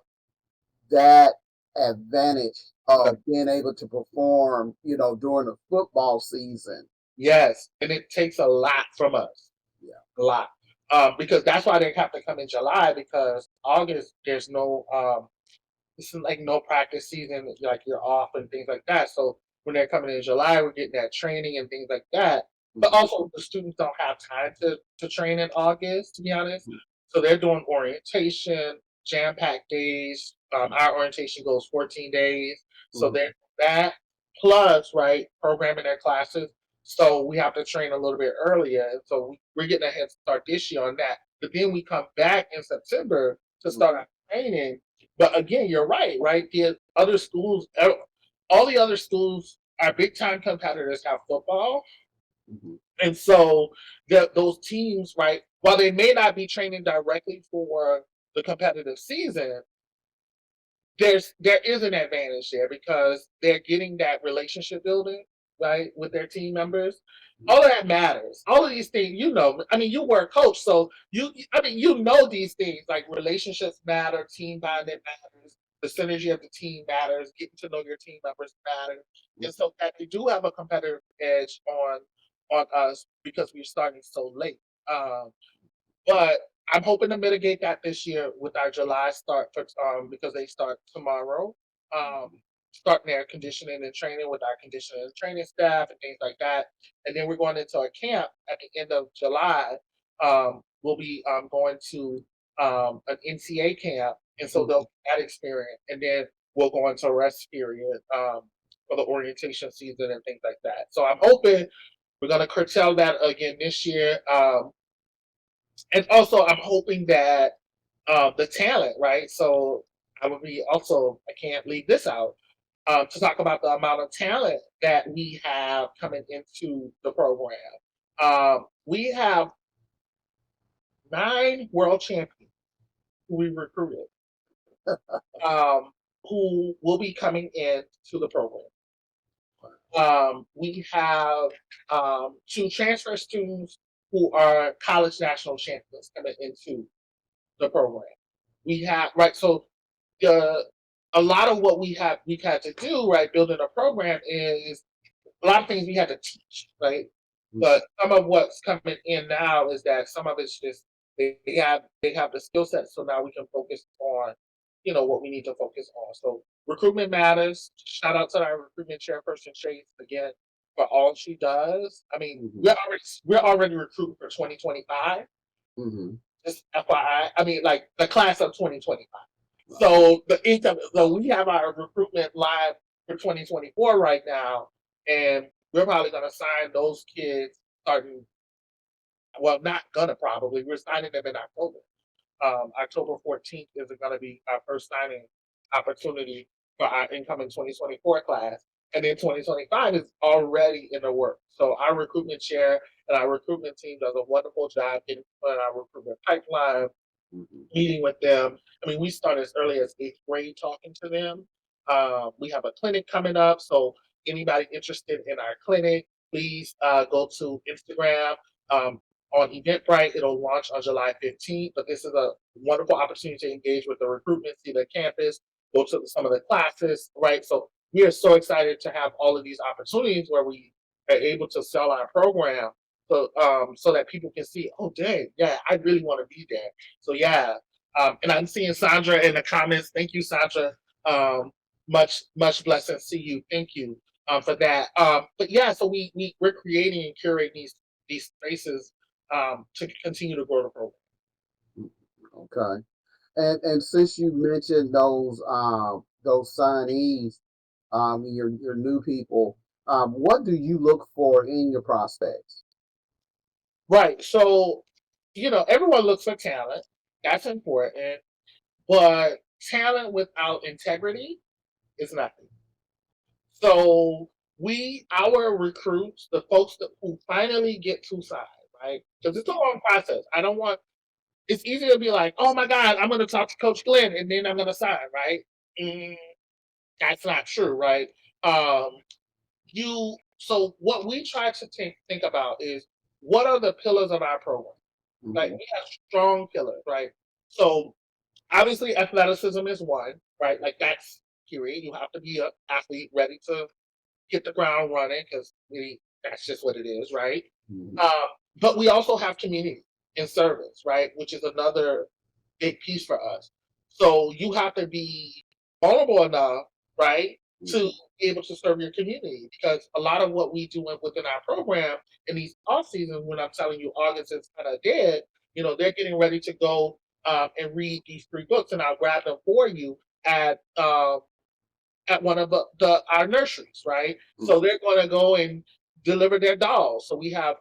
C: that advantage of being able to perform, during the football season.
D: Yes, and it takes a lot from us.
C: Yeah,
D: a lot. Because that's why they have to come in July because August there's no this is like no practice season, like you're off and things like that. So when they're coming in July, we're getting that training and things like that. But also the students don't have time to train in August, to be honest. So they're doing orientation, jam-packed days. Our orientation goes 14 days. So they're that plus, right, programming their classes. So we have to train a little bit earlier. And so we're getting a head start this year on that. But then we come back in September to start our training. But again, you're right, right? The other schools, all the other schools, our big time competitors have football. And so those teams, right, while they may not be training directly for the competitive season, there is an advantage there because they're getting that relationship building, right, with their team members. All of that matters. All of these things, you were a coach, so you know these things like relationships matter, team bonding matters, the synergy of the team matters, getting to know your team members matters. And so that they do have a competitive edge on us because we're starting so late. But I'm hoping to mitigate that this year with our July start because they start tomorrow. Starting their conditioning and training with our conditioning and training staff and things like that. And then we're going into a camp at the end of July. We'll be going to an NCA camp, and so they'll get that experience. And then we'll go into a rest period for the orientation season and things like that. So I'm hoping we're going to curtail that again this year. And also, I'm hoping that the talent, right? So I can't leave this out to talk about the amount of talent that we have coming into the program. We have 9 world champions who we recruited who will be coming into the program. We have 2 transfer students who are college national champions coming into the program. We have so a lot of what we've had to do, right, building a program is a lot of things we had to teach, right? But some of what's coming in now is that some of it's just they have the skill set, so now we can focus on what we need to focus on. So recruitment matters. Shout out to our recruitment chairperson Chase again for all she does. I mean, we're already recruiting for 2025. Just FYI, I mean, like the class of 2025. So so we have our recruitment live for 2024 right now, and we're probably going to sign those kids starting well, not gonna probably. We're signing them in October. October 14th is going to be our first signing opportunity for our incoming 2024 class. And then 2025 is already in the works. So our recruitment chair and our recruitment team does a wonderful job getting on our recruitment pipeline, meeting with them. I mean, we start as early as 8th grade talking to them. We have a clinic coming up. So anybody interested in our clinic, please go to Instagram. On Eventbrite, it'll launch on July 15th, but this is a wonderful opportunity to engage with the recruitment, see the campus, go to some of the classes, right? So we are so excited to have all of these opportunities where we are able to sell our program so that people can see, oh, dang, yeah, I really want to be there. So yeah, and I'm seeing Sandra in the comments. Thank you, Sandra. Much blessings to you. Thank you for that. But yeah, so we're creating and curating these spaces to continue to grow the program.
C: Okay. And since you mentioned those signees, your new people, what do you look for in your prospects?
D: Right. So, everyone looks for talent. That's important. But talent without integrity is nothing. So our recruits, the folks who finally get to sign, right? Because it's a long process. It's easy to be like, oh my God, I'm going to talk to Coach Glenn and then I'm going to sign, right? Mm, that's not true, right? Um, so what we try to think about is what are the pillars of our program? Like we have strong pillars, right? So obviously athleticism is one, right? Like that's period. You have to be an athlete ready to hit the ground running because that's just what it is, right? Um, but we also have community and service, right? Which is another big piece for us. So you have to be vulnerable enough, right, to be able to serve your community because a lot of what we do within our program in these off seasons, when I'm telling you August is kind of dead, they're getting ready to go and read these 3 books, and I'll grab them for you at one of our nurseries, right? So they're going to go and deliver their dolls. So we have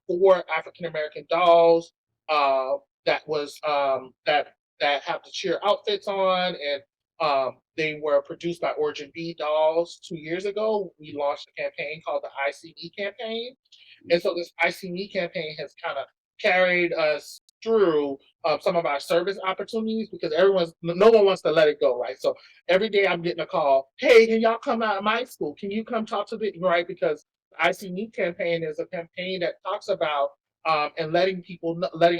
D: 4 African American dolls that was that have the cheer outfits on, and they were produced by Origin B Dolls 2 years ago. We launched a campaign called the ICE campaign, and so this ICE campaign has kind of carried us through some of our service opportunities because no one wants to let it go, right? So every day I'm getting a call, hey, can y'all come out of my school? Can you come talk to me, right? Because the ICE campaign is a campaign that talks about and letting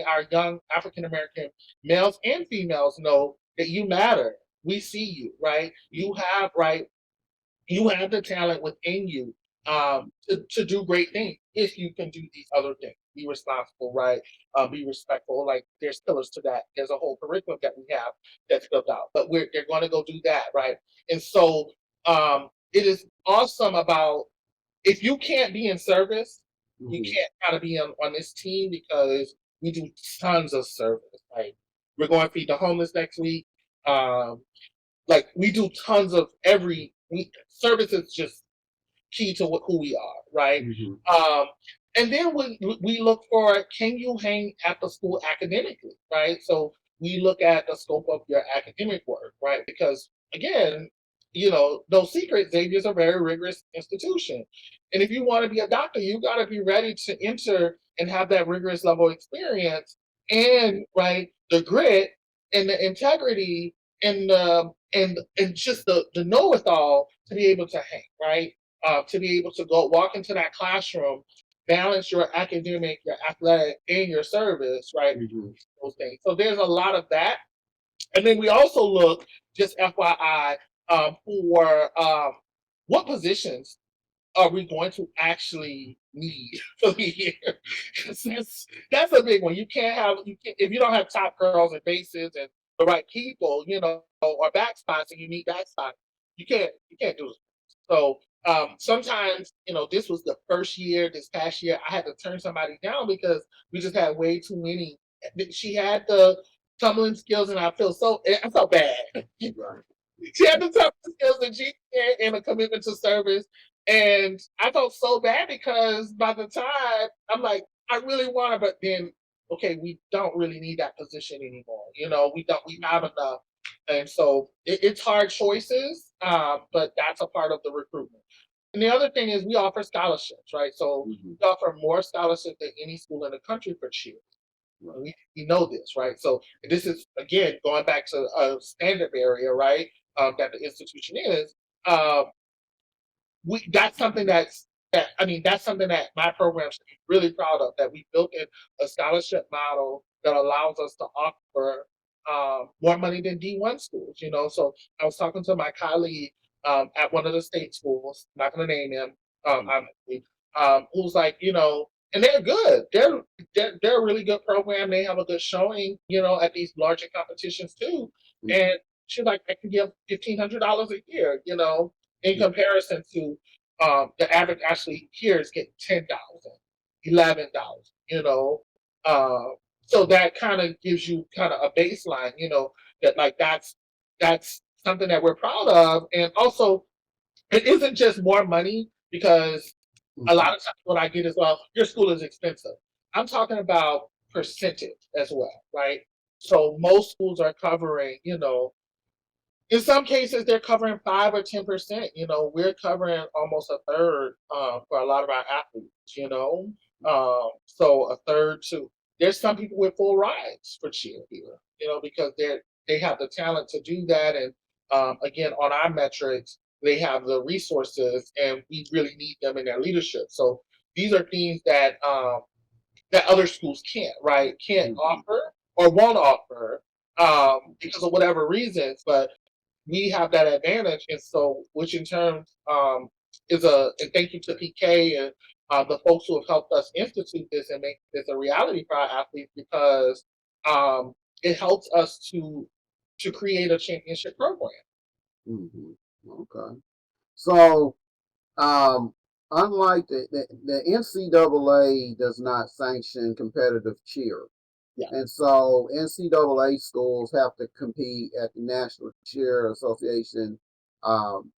D: our young African American males and females know that you matter. We see you, right? You have the talent within you to do great things if you can do these other things. Be responsible, right? Be respectful. Like there's pillars to that. There's a whole curriculum that we have that's built out. But they're going to go do that, right? And so it is awesome about if you can't be in service, you can't kind of be on this team because we do tons of service. Like we're going to feed the homeless next week. Like we do tons of service is just key to who we are, right? And then we look for can you hang at the school academically, right? So we look at the scope of your academic work, right? Because again, no secret, Xavier is a very rigorous institution. And if you want to be a doctor, you got to be ready to enter and have that rigorous level of experience and the grit and the integrity and and just the know-it-all to be able to hang, right? To be able to go walk into that classroom, balance your academic, your athletic, and your service, right? Those things. So there's a lot of that. And then we also look, just FYI, for what positions are we going to actually need for the year? That's a big one. If you don't have top girls and bases and the right people, or back spots, and you need back spots, you can't do it. So sometimes, this was the first year, this past year, I had to turn somebody down because we just had way too many. She had the tumbling skills, and I felt bad. She had the tumbling skills and a commitment to service. And I felt so bad because by the time I'm like, I really want to, but then, okay, we don't really need that position anymore. We have enough. And so it's hard choices, but that's a part of the recruitment. And the other thing is we offer scholarships, right? So
C: Mhm.
D: we offer more scholarships than any school in the country for cheer.
C: Right.
D: We know this, right? So this is again going back to a standard barrier, right? That the institution is. Um, we that's something that's something that my program should be really proud of. That we built in a scholarship model that allows us to offer more money than D1 schools. So I was talking to my colleague at one of the state schools. Not going to name him, obviously, who's like, and they're good. They're a really good program. They have a good showing, at these larger competitions too.
C: Mhm.
D: And she's like, I can give $1,500 a year, in comparison to the average actually here is getting 10,000, $11, uh, so that kind of gives you kind of a baseline, that like that's something that we're proud of. And also it isn't just more money because a lot of times what I get is, well, your school is expensive. I'm talking about percentage as well, right? So most schools are covering, in some cases, they're covering 5 or 10%. We're covering almost a third for a lot of our athletes. So a third to. There's some people with full rides for cheer here. Because they have the talent to do that, and again, on our metrics, they have the resources, and we really need them in their leadership. So these are things that other schools can't, right? Can't offer or won't offer because of whatever reasons, but we have that advantage, and so which in turn is and thank you to PK and the folks who have helped us institute this and make this a reality for our athletes because it helps us to create a championship program.
C: Mhm. Okay. So, um, unlike the NCAA does not sanction competitive cheer.
D: Yeah.
C: And so NCAA schools have to compete at the National Cheer Association um,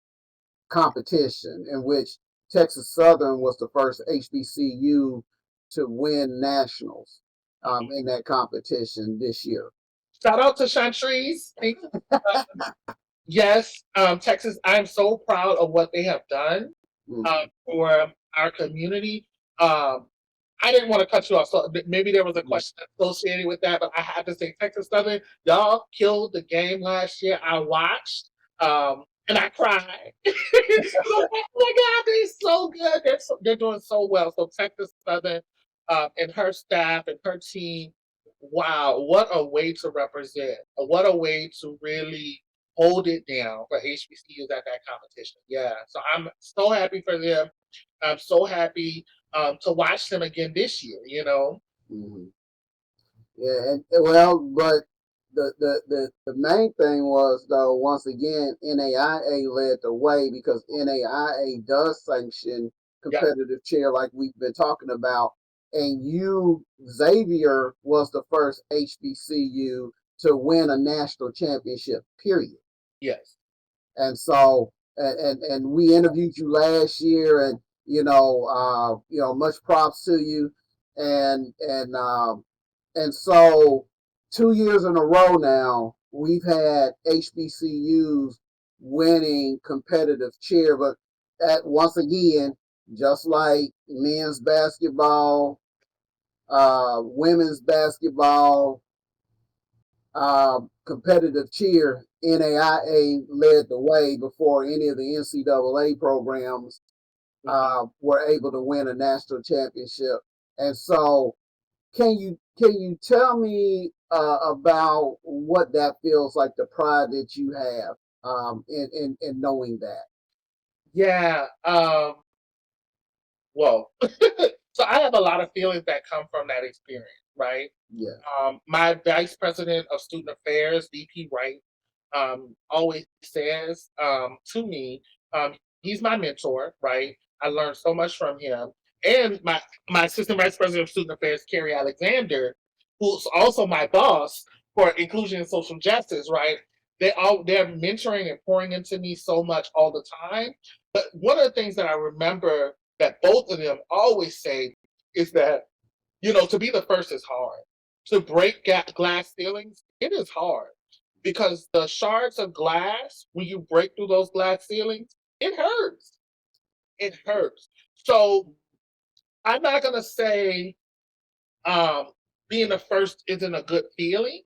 C: competition, in which Texas Southern was the first HBCU to win nationals in that competition this year.
D: Shout out to Chantrese. Yes, Texas. I'm so proud of what they have done for our community. I didn't want to cut you off, so maybe there was a question associated with that, but I had to say Texas Southern, y'all killed the game last year. I watched, and I cried. Oh my God, they're so good. They're doing so well. So Texas Southern and her staff and her team, wow, what a way to represent. What a way to really hold it down for HBCUs at that competition. Yeah, so I'm so happy for them. I'm so happy to watch them again this year.
C: Mm-hmm. Yeah, and well, but the main thing was though once again NAIA led the way because NAIA does sanction
D: Yeah.
C: competitive cheer like we've been talking about, and Xavier was the first HBCU to win a national championship. Period.
D: Yes.
C: And so and we interviewed you last year, and much props to you, and so 2 years in a row now we've had HBCUs winning competitive cheer, but once again, just like men's basketball, women's basketball, competitive cheer, NAIA led the way before any of the NCAA programs were able to win a national championship. And so, can you tell me about what that feels like, the pride that you have in knowing that?
D: Yeah. Well, so I have a lot of feelings that come from that experience, right?
C: Yeah.
D: My vice president of student affairs, VP Wright, always says to me, he's my mentor, right? I learned so much from him. And my assistant vice president of student affairs, Carrie Alexander, who's also my boss for inclusion and social justice, right? They're mentoring and pouring into me so much all the time. But one of the things that I remember that both of them always say is that To be the first is hard. To break glass ceilings, it is hard because the shards of glass, when you break through those glass ceilings, it hurts. It hurts. So I'm not gonna say um, being the first isn't a good feeling.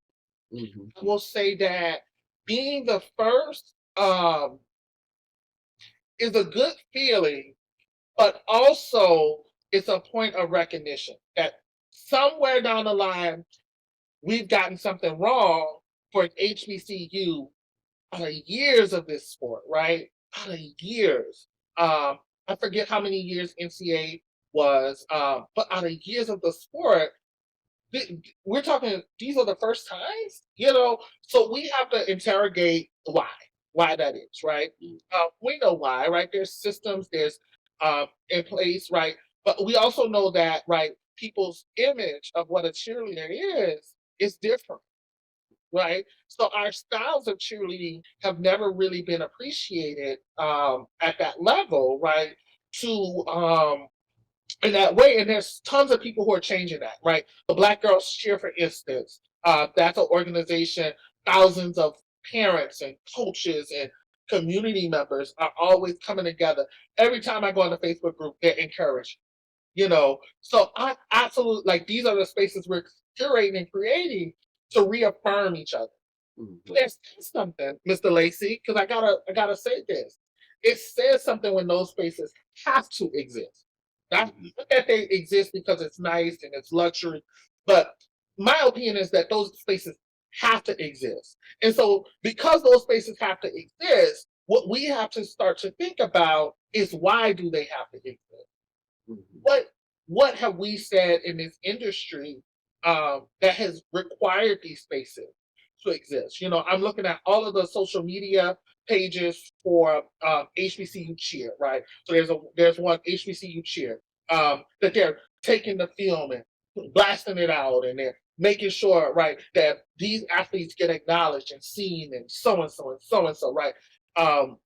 C: Mhm.
D: I will say that being the first is a good feeling, but also it's a point of recognition that somewhere down the line we've gotten something wrong for HBCU out of years of this sport, right? Out of years. I forget how many years NCAA was, but out of years of the sport, we're talking, these are the first times. So we have to interrogate why that is, right? We know why, right? There's systems, there's in place, right? But we also know that, right, people's image of what a cheerleader is different, right? So our styles of cheerleading have never really been appreciated at that level, right? To in that way. And there's tons of people who are changing that, right? The Black Girls Cheer, for instance, that's an organization, thousands of parents and coaches and community members are always coming together. Every time I go on the Facebook group, they're encouraged. So I absolutely, like, these are the spaces we're curating and creating to reaffirm each other.
C: Mhm.
D: There's something, Mr. Lacy, because I gotta say this. It says something when those spaces have to exist. Not that they exist because it's nice and it's luxury, but my opinion is that those spaces have to exist. And so, because those spaces have to exist, what we have to start to think about is, why do they have to exist?
C: Mhm.
D: What have we said in this industry that has required these spaces to exist? I'm looking at all of the social media pages for HBCU cheer, right? So there's one HBCU cheer that they're taking the film and blasting it out, and they're making sure, right, that these athletes get acknowledged and seen, and so and so and so and so, right? Um,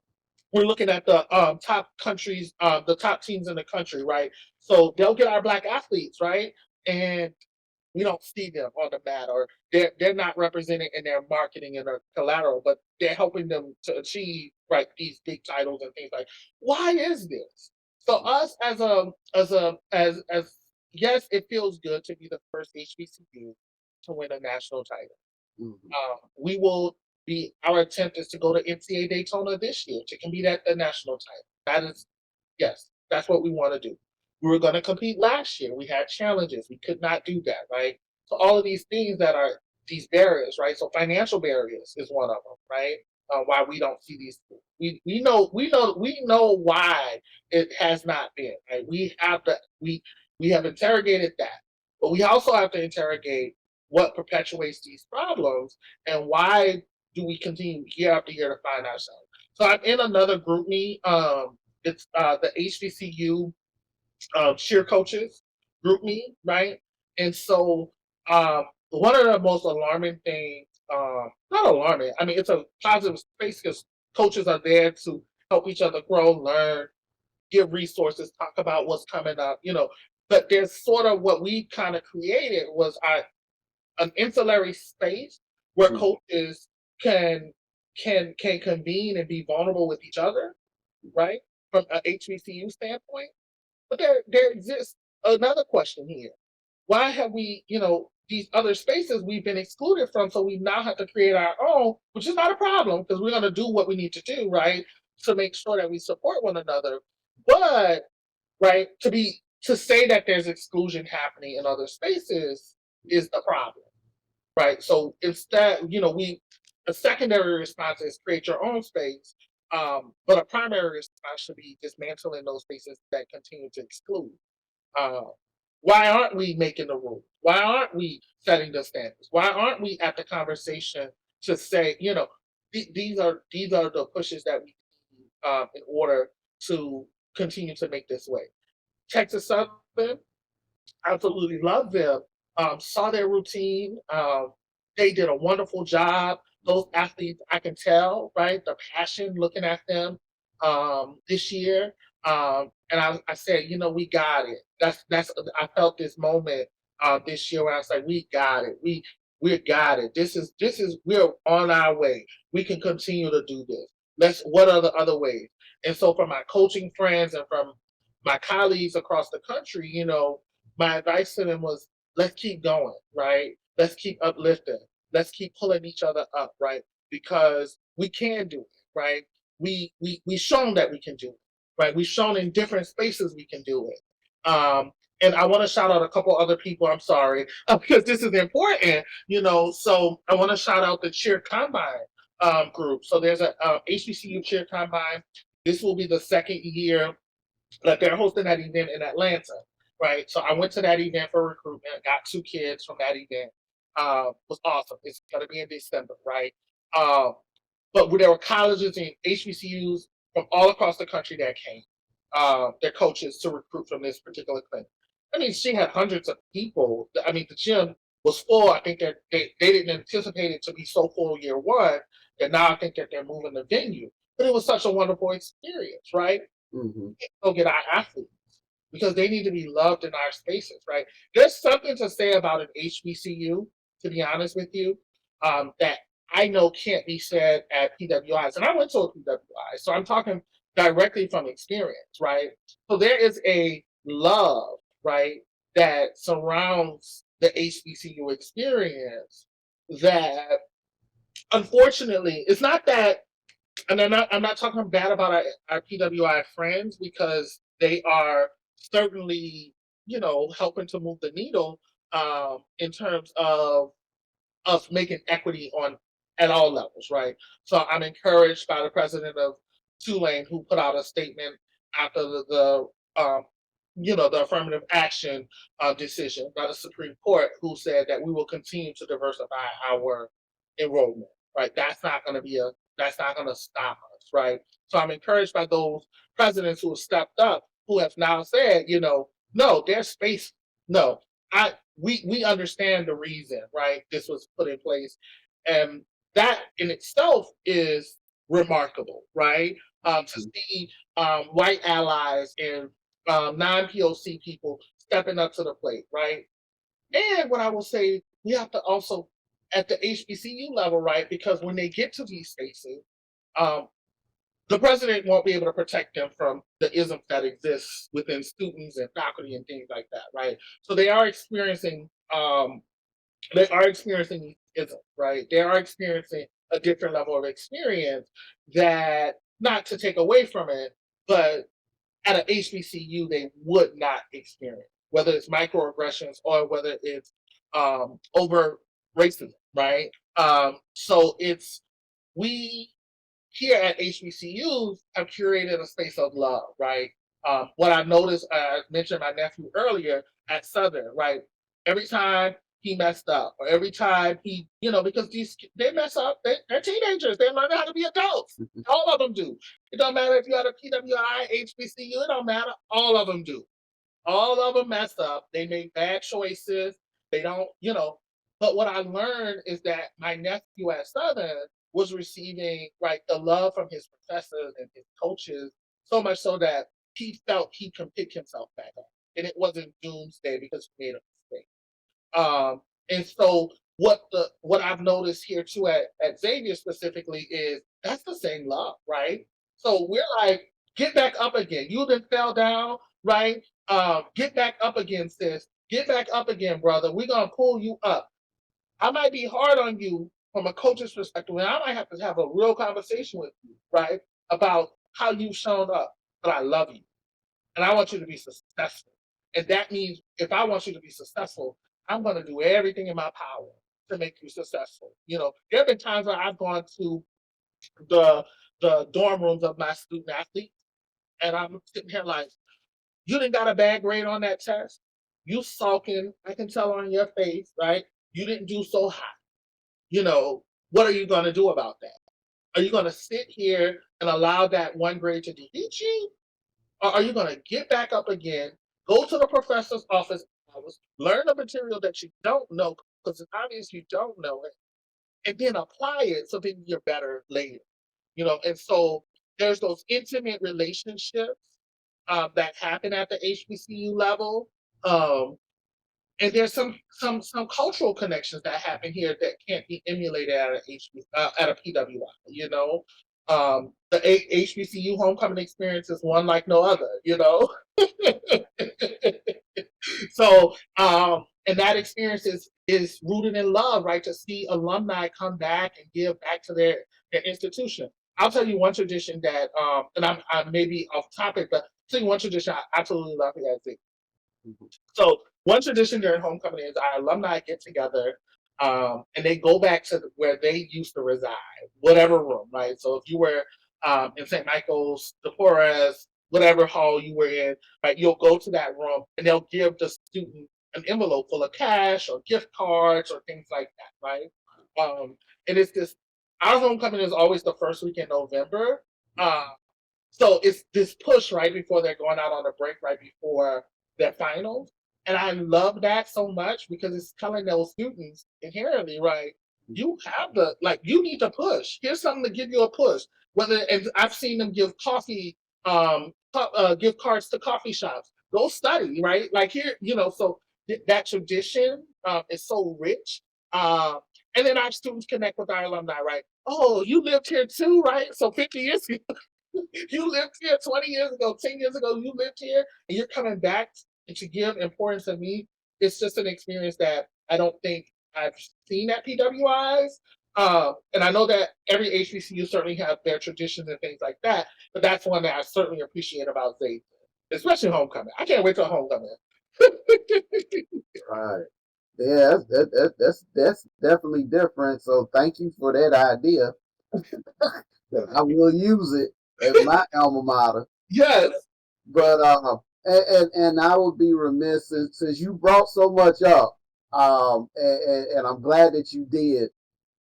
D: we're looking at the top countries, the top teams in the country, right? So they'll get our black athletes, right? And we don't see them on the mat, or they're not represented in their marketing and their collateral, but they're helping them to achieve, right, these big titles and things like. Why is this? So us as yes, it feels good to be the first HBCU to win a national title.
C: Mhm.
D: We will be, our attempt is to go to NCAA Daytona this year to compete at the national title. That is, yes, that's what we want to do. We were going to compete last year. We had challenges. We could not do that, right? So all of these things that are these barriers, right? So financial barriers is one of them, right? Why we don't see these. We know why it has not been. Right? We have interrogated that, but we also have to interrogate what perpetuates these problems, and why do we continue year after year to find ourselves. So I'm in another group meet. It's the HBCU cheer coaches group meet, right? And so one of the most alarming things, not alarming, I mean, it's a positive space because coaches are there to help each other grow, learn, give resources, talk about what's coming up. But there's sort of, what we kind of created was an insular space where
C: Mhm.
D: coaches can can convene and be vulnerable with each other, right? From a HBCU standpoint. But there exists another question here. Why have we, these other spaces we've been excluded from, so we now have to create our own, which is not a problem because we're going to do what we need to do, right? To make sure that we support one another. But, right, to say that there's exclusion happening in other spaces is the problem, right? So instead, a secondary response is create your own space, but a primary response should be dismantling those spaces that continue to exclude. Uh, why aren't we making the rules? Why aren't we setting the standards? Why aren't we at the conversation to say, these are the pushes that we need in order to continue to make this way. Texas Southern, absolutely love them. Saw their routine. They did a wonderful job. Those athletes, I can tell, right? The passion looking at them this year. And I said, we got it. I felt this moment this year. Where I was like, we got it. We got it. We're on our way. We can continue to do this. What are the other ways? And so from my coaching friends and from my colleagues across the country, my advice to them was, let's keep going, right? Let's keep uplifting. Let's keep pulling each other up, right? Because we can do it, right? We've shown that we can do it, right? We've shown in different spaces we can do it. And I want to shout out a couple other people. I'm sorry, because this is important, So I want to shout out the cheer combine group. So there's a HBCU cheer combine. This will be the second year that they're hosting that event in Atlanta, right? So I went to that event for recruitment. Got 2 kids from that event. Was awesome. It's going to be in December, right? But there were colleges and HBCUs from all across the country that came, their coaches to recruit from this particular clinic. I mean, she had hundreds of people. I mean, the gym was full. I think that they didn't anticipate it to be so full year one, that now I think that they're moving the venue. But it was such a wonderful experience, right?
C: Mm-hmm.
D: Go get our athletes because they need to be loved in our spaces, right? There's something to say about an HBCU, to be honest with you, that I know can't be said at PWIs. And I went to a PWI, so I'm talking directly from experience, right? So there is a love, right, that surrounds the HBCU experience that, unfortunately, it's not that, and I'm not talking bad about our PWI friends, because they are certainly, helping to move the needle in terms of us making equity at all levels, right? So I'm encouraged by the president of Tulane, who put out a statement after the affirmative action decision by the Supreme Court, who said that we will continue to diversify our enrollment, right? That's not going to stop us, right? So I'm encouraged by those presidents who have stepped up, who have now said, no, there's space. No, we understand the reason, right? This was put in place, and that in itself is remarkable, right? To see white allies and non-POC people stepping up to the plate, right? And what I will say, we have to also, at the HBCU level, right? Because when they get to these spaces, the president won't be able to protect them from the isms that exist within students and faculty and things like that, right? So they are experiencing ism, right? They are experiencing a different level of experience that, not to take away from it, but at an HBCU they would not experience, whether it's microaggressions or whether it's over racism, right? So we here at HBCUs have curated a space of love, right? What I noticed, I mentioned my nephew earlier at Southern, right? Every time he messed up, or every time because they mess up, they're teenagers, they're learning how to be adults. All of them do. It don't matter if you're at a PWI, HBCU, it don't matter. All of them do. All of them mess up. They make bad choices. They don't, But what I learned is that my nephew at Southern was receiving, right, the love from his professors and his coaches, so much so that he felt he could pick himself back up, and it wasn't doomsday because he made a mistake. And so what I've noticed here too at Xavier specifically is that's the same love, right? So we're like, get back up again. You then fell down, right? Get back up again, sis. Get back up again, brother. We're gonna pull you up. I might be hard on you from a coach's perspective, and I might have to have a real conversation with you, right? About how you've shown up. But I love you. And I want you to be successful. And that means if I want you to be successful, I'm going to do everything in my power to make you successful. There have been times where I've gone to the dorm rooms of my student athletes, and I'm sitting here like, you didn't got a bad grade on that test. You sulking. I can tell on your face, right? You didn't do so hot. What are you going to do about that? Are you going to sit here and allow that one grade to defeat you? Or are you going to get back up again, go to the professor's office hours, learn the material that you don't know, because it's obvious you don't know it, and then apply it so then you're better later? And so there's those intimate relationships that happen at the HBCU level. and there's some cultural connections that happen here that can't be emulated at at a PWI. You know, the HBCU homecoming experience is one like no other. You know, so and that experience is rooted in love, right? To see alumni come back and give back to their institution. I'll tell you one tradition that, and I'm maybe off topic, but I'll tell you one tradition I absolutely love here at Xavier. So one tradition during homecoming is our alumni get together, and they go back to where they used to reside, whatever room, right? So if you were in St. Michael's, the Flores, whatever hall you were in, right, you'll go to that room and they'll give the student an envelope full of cash or gift cards or things like that, right? And it's this. Our homecoming is always the first week in November. So it's this push right before they're going out on a break, right before their finals. And I love that so much because it's telling those students inherently, right, you have you need to push. Here's something to give you a push. And I've seen them give coffee, gift cards to coffee shops. Go study, right? Like here, so that tradition is so rich. And then our students connect with our alumni, right? Oh, you lived here too, right? So 50 years ago, you lived here 20 years ago, 10 years ago, you lived here, and you're coming back to give importance to me. It's just an experience that I don't think I've seen at PWIs. And I know that every HBCU certainly have their traditions and things like that, but that's one that I certainly appreciate about Xavier, especially homecoming. I can't wait till homecoming.
C: Right. Yeah, that's definitely different. So thank you for that idea. I will use it at my alma mater.
D: Yes.
C: But and I would be remiss since you brought so much up. And I'm glad that you did.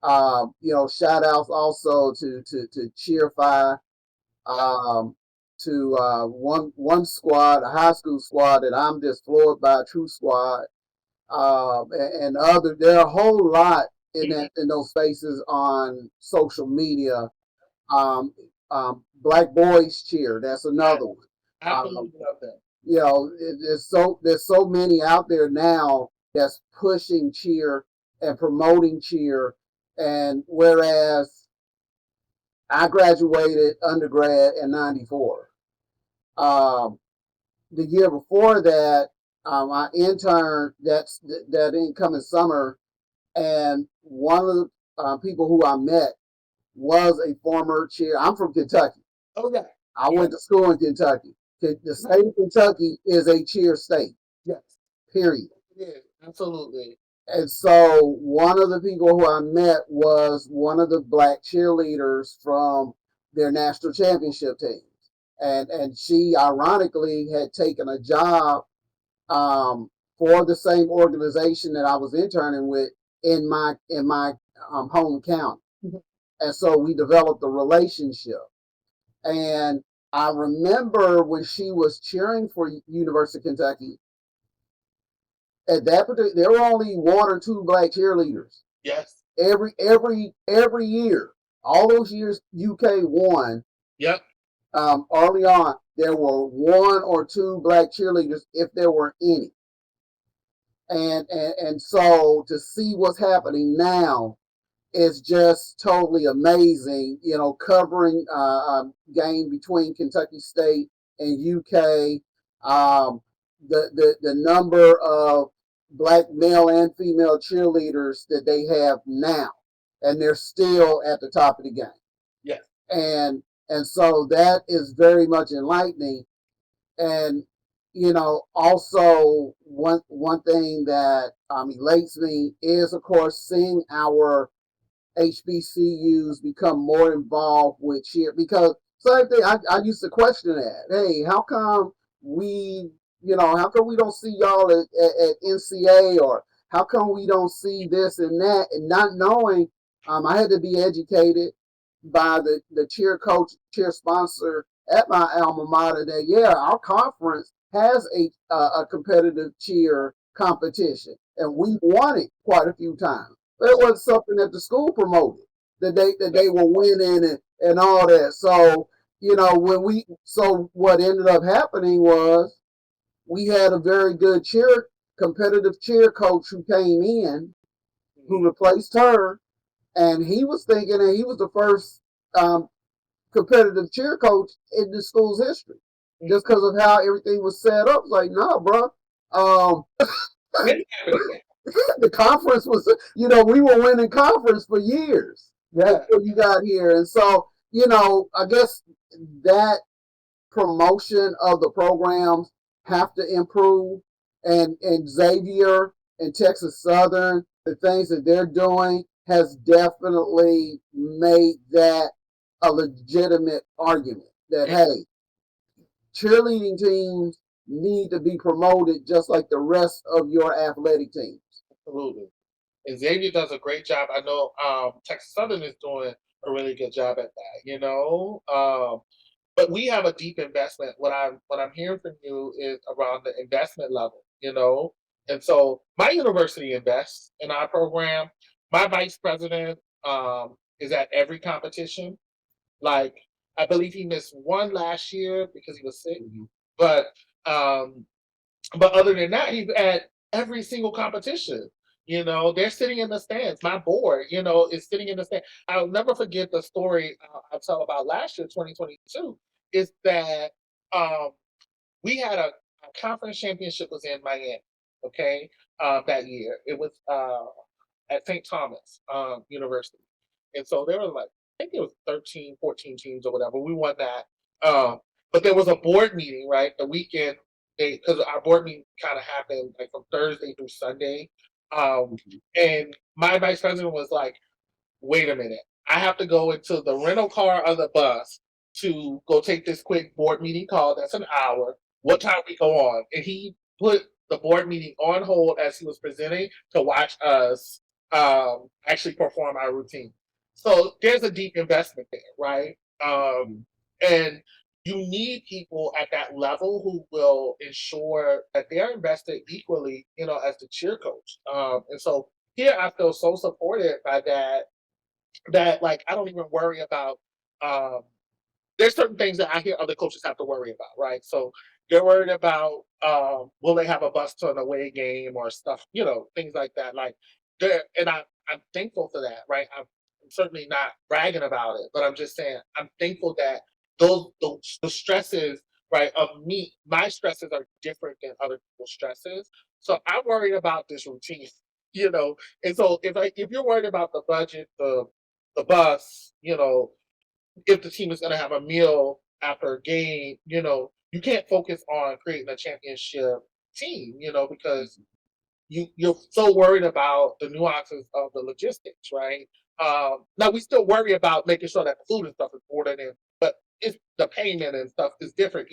C: Shout outs also to Cheerfy, to one squad, a high school squad that I'm just floored by, a true squad. And other, there are a whole lot in those spaces on social media. Black Boys Cheer, that's another one.
D: Absolutely love that.
C: There's so many out there now that's pushing cheer and promoting cheer. And whereas I graduated undergrad in '94, the year before that, I interned that incoming summer, and one of the people who I met was a former cheer. I'm from Kentucky.
D: Okay.
C: I went to school in Kentucky. The state of Kentucky is a cheer state.
D: Yes.
C: Period.
D: Yeah, absolutely.
C: And so one of the people who I met was one of the black cheerleaders from their national championship teams. And she ironically had taken a job for the same organization that I was interning with in my home county. Mm-hmm. And so we developed a relationship. And I remember when she was cheering for University of Kentucky, at that particular, there were only one or two black cheerleaders.
D: Yes.
C: Every year, all those years UK won.
D: Yep.
C: Early on, there were one or two black cheerleaders, if there were any. And so to see what's happening now is just totally amazing. Covering game between Kentucky State and UK, the number of black male and female cheerleaders that they have now, and they're still at the top of the game.
D: Yes.
C: And so that is very much enlightening. And also one thing that elates me is, of course, seeing our HBCUs become more involved with cheer, because same thing, I used to question that. Hey, how come we don't see y'all at NCA, or how come we don't see this and that? And not knowing, I had to be educated by the cheer coach, cheer sponsor at my alma mater that, our conference has a competitive cheer competition, and we won it quite a few times. But it was something that the school promoted, that they were winning and all that. So, what ended up happening was we had a very good cheer competitive cheer coach who came in, who replaced her, and he was thinking that he was the first competitive cheer coach in the school's history, just because of how everything was set up. It's like, nah, bro. The conference was, we were winning conference for years before you got here, and so I guess that promotion of the programs have to improve, and Xavier and Texas Southern, the things that they're doing has definitely made that a legitimate argument that, hey, cheerleading teams need to be promoted just like the rest of your athletic teams.
D: Absolutely. And Xavier does a great job. I know Texas Southern is doing a really good job at that, but we have a deep investment. What I'm hearing from you is around the investment level, and so my university invests in our program. My vice president is at every competition. Like, I believe he missed one last year because he was sick, but um, but other than that, he's at every single competition. They're sitting in the stands. My board, is sitting in the stands. I'll never forget the story I tell about last year, 2022, is that um, we had a conference championship was in Miami, okay, that year. It was at St. Thomas University. And so there was like, I think it was 13, 14 teams or whatever. We won that. But there was a board meeting, right? The weekend, because our board meeting kind of happened like from Thursday through Sunday. And my vice president was like, wait a minute, I have to go into the rental car or the bus to go take this quick board meeting call. That's an hour. What time we go on? And he put the board meeting on hold as he was presenting to watch us actually perform our routine. So there's a deep investment there, right? And you need people at that level who will ensure that they're invested equally, as the cheer coach. And so here I feel so supported by that like I don't even worry about um there's certain things that I hear other coaches have to worry about, right? So they're worried about will they have a bus to an away game or stuff, things like that. Like I'm thankful for that, right? I'm certainly not bragging about it, but I'm just saying I'm thankful that the stresses, right, of me, my stresses are different than other people's stresses. So I'm worried about this routine, you know. And so if you're worried about the budget, the bus, if the team is going to have a meal after a game, you can't focus on creating a championship team, because you're so worried about the nuances of the logistics, right? Now we still worry about making sure that the food and stuff is ordered in, but it's the payment and stuff is different.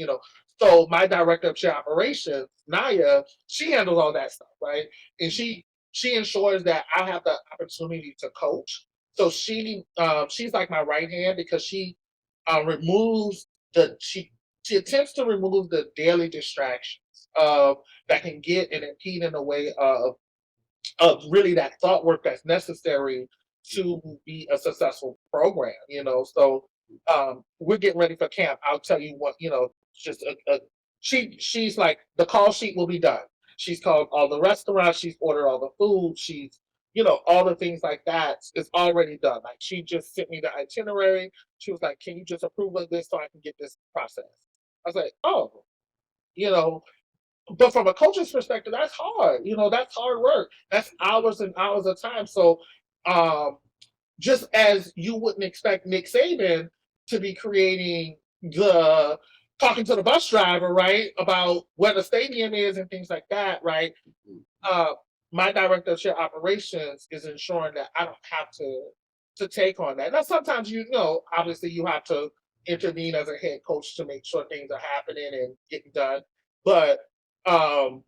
D: So my director of share operations, Naya, she handles all that stuff, right? And she ensures that I have the opportunity to coach. So she's like my right hand because she removes she attempts to remove the daily distractions that can get and impede in the way of really that thought work that's necessary to be a successful program. So we're getting ready for camp. I'll tell you what, just she's like the call sheet will be done. She's called all the restaurants, she's ordered all the food, she's all the things like that is already done. Like she just sent me the itinerary. She was like, can you just approve of this so I can get this process? I was like, oh, you know, but from a coach's perspective, that's hard. That's hard work. That's hours and hours of time. So, just as you wouldn't expect Nick Saban to be creating the talking to the bus driver, right, about where the stadium is and things like that, right? Uh, my director of share operations is ensuring that I don't have to take on that. Now, sometimes obviously you have to intervene as a head coach to make sure things are happening and getting done, but um,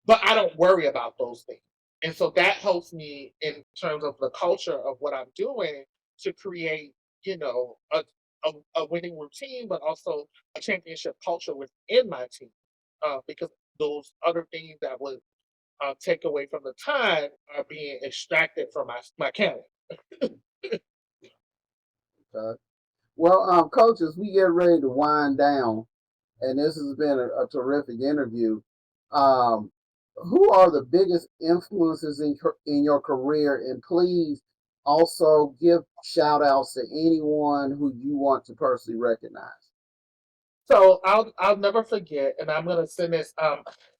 D: but I don't worry about those things. And so that helps me in terms of the culture of what I'm doing to create, a winning routine, but also a championship culture within my team. Because those other things that would take away from the time are being extracted from my calendar.
C: Okay. Well, coaches, we get ready to wind down, and this has been a terrific interview. Um, Who are the biggest influences in your career? And please also give shout outs to anyone who you want to personally recognize.
D: So I'll never forget, and I'm gonna send this.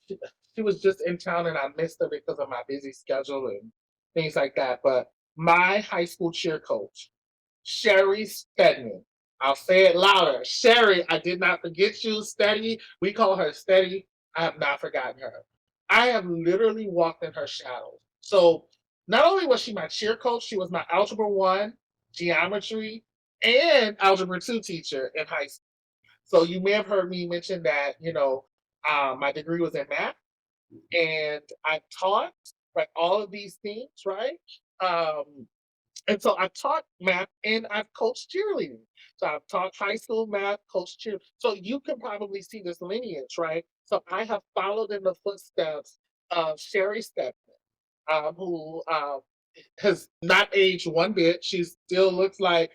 D: She, she was just in town, and I missed her because of my busy schedule and things like that. But my high school cheer coach, Sherry Stedman. I'll say it louder. Sherry, I did not forget you. Steady. We call her Steady. I have not forgotten her. I have literally walked in her shadows. So not only was she my cheer coach, she was my algebra one, geometry, and algebra two teacher in high school. So you may have heard me mention that, my degree was in math and I taught like all of these things, right? Um, and so I taught math and I've coached cheerleading. So I've taught high school math, coached cheer. So you can probably see this lineage, right? So I have followed in the footsteps of Sherry Stepman, who has not aged one bit. She still looks like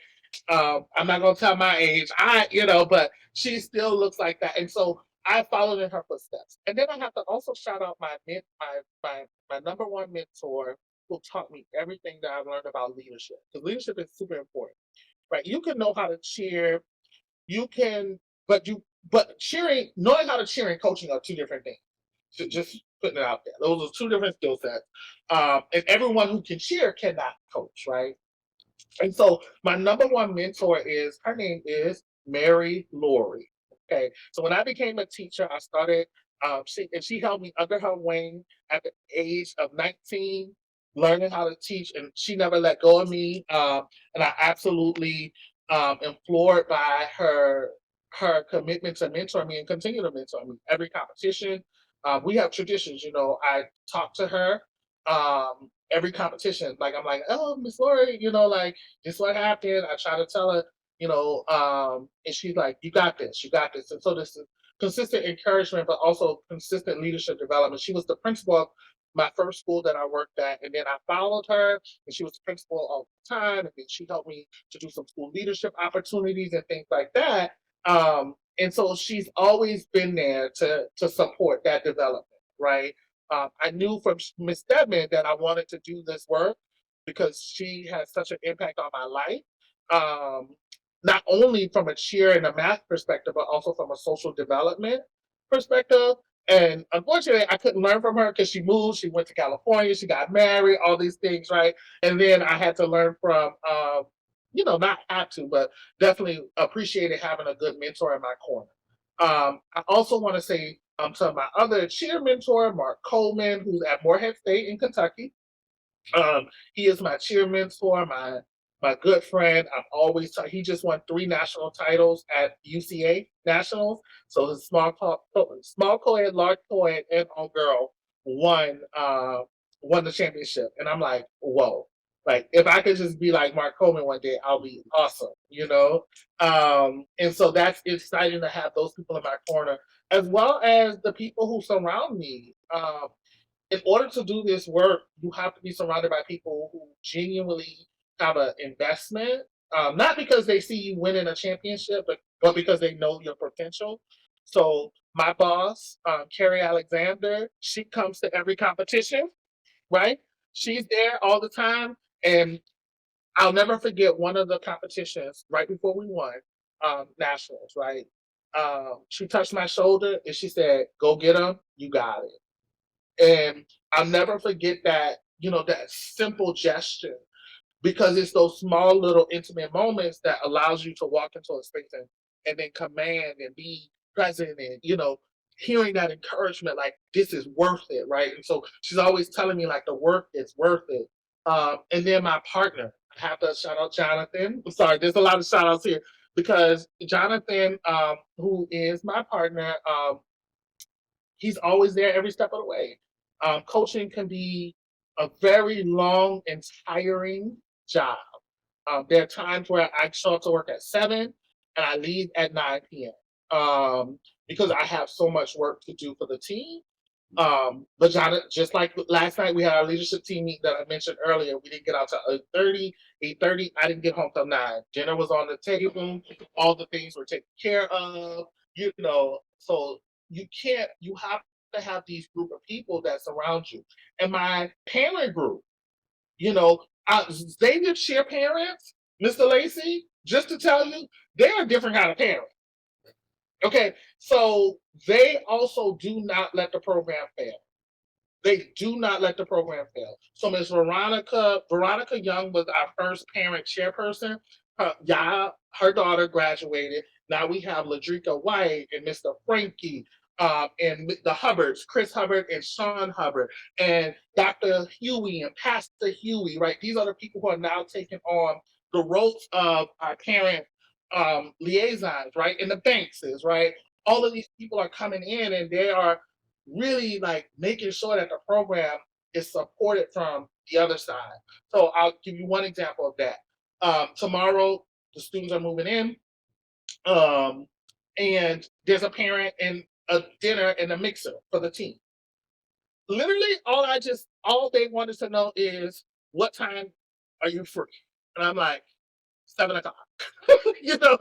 D: I'm not gonna tell my age. But she still looks like that. And so I followed in her footsteps. And then I have to also shout out my number one mentor who taught me everything that I've learned about leadership. Because leadership is super important. Right. You can know how to cheer, you can but cheering, knowing how to cheer and coaching are two different things. Just putting it out there. Those are two different skill sets. And everyone who can cheer cannot coach, right? And so my number one mentor her name is Mary Laurie. Okay. So when I became a teacher, I started, she held me under her wing at the age of 19, learning how to teach, and she never let go of me. And I absolutely am floored by her commitment to mentor me and continue to mentor me. Every competition, we have traditions. I talk to her every competition. Like I'm like, oh, Miss Lori, like this what happened. I try to tell her, and she's like, you got this, you got this. And so this is consistent encouragement, but also consistent leadership development. She was the principal of my first school that I worked at, and then I followed her, and she was the principal all the time, and then she helped me to do some school leadership opportunities and things like that. And so she's always been there to support that development, right? I knew from Miss Stedman that I wanted to do this work because she has such an impact on my life. Not only from a cheer and a math perspective, but also from a social development perspective. And unfortunately, I couldn't learn from her because she moved. She went to California. She got married. All these things, right? And then I had to learn from, not have to, but definitely appreciated having a good mentor in my corner. I also want to say to my other cheer mentor, Mark Coleman, who's at Morehead State in Kentucky. He is my cheer mentor, my good friend. He just won 3 national titles at UCA Nationals. So his small co-ed, large co-ed, and all girl won the championship. And I'm like, whoa. Like if I could just be like Mark Coleman one day, I'll be awesome. And so that's exciting to have those people in my corner, as well as the people who surround me. In order to do this work, you have to be surrounded by people who genuinely have an investment, not because they see you winning a championship, but because they know your potential. So my boss, Carrie Alexander, she comes to every competition, right? She's there all the time. And I'll never forget one of the competitions right before we won nationals, right? She touched my shoulder and she said, go get them, you got it. And I'll never forget that simple gesture, because it's those small little intimate moments that allows you to walk into a space and then command and be present and, hearing that encouragement, like this is worth it, right? And so she's always telling me like the work is worth it. And then my partner, I have to shout out Jonathan. I'm sorry, there's a lot of shout outs here because Jonathan, who is my partner, he's always there every step of the way. Coaching can be a very long and tiring job. There are times where I show up to work at 7 and I leave at 9 p.m. Because I have so much work to do for the team. But John, just like last night, we had our leadership team meeting that I mentioned earlier. We didn't get out till 8:30. I didn't get home till 9. Dinner was on the table. All the things were taken care of. So you have to have these group of people that surround you. And my parent group, you know, Xavier share parents, Mr. Lacy, just to tell you, they're a different kind of parent. Okay, so they also do not let the program fail. They do not let the program fail. So Miss Veronica Young was our first parent chairperson. Her daughter graduated. Now we have Ladrika White and Mr. Frankie and the Hubbards, Chris Hubbard and Sean Hubbard, and Dr. Huey and Pastor Huey, right? These are the people who are now taking on the roles of our parent liaisons, right? And the Bankses, right? All of these people are coming in and they are really like making sure that the program is supported from the other side. So I'll give you one example of that. Tomorrow, the students are moving in, and there's a parent and a dinner and a mixer for the team. Literally, all they wanted to know is, what time are you free? And I'm like, 7 o'clock. you know,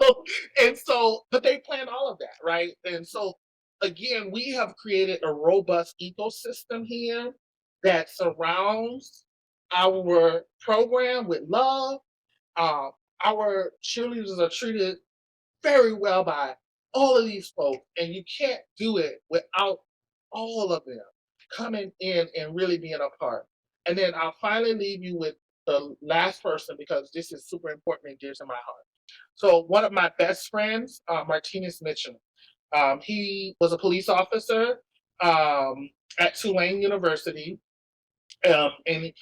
D: and so, but they planned all of that, right? And so, again, we have created a robust ecosystem here that surrounds our program with love. Our cheerleaders are treated very well by all of these folks, and you can't do it without all of them coming in and really being a part. And then I'll finally leave you with the last person because this is super important and dear to my heart. So one of my best friends, Martinez Mitchell, he was a police officer at Tulane University, and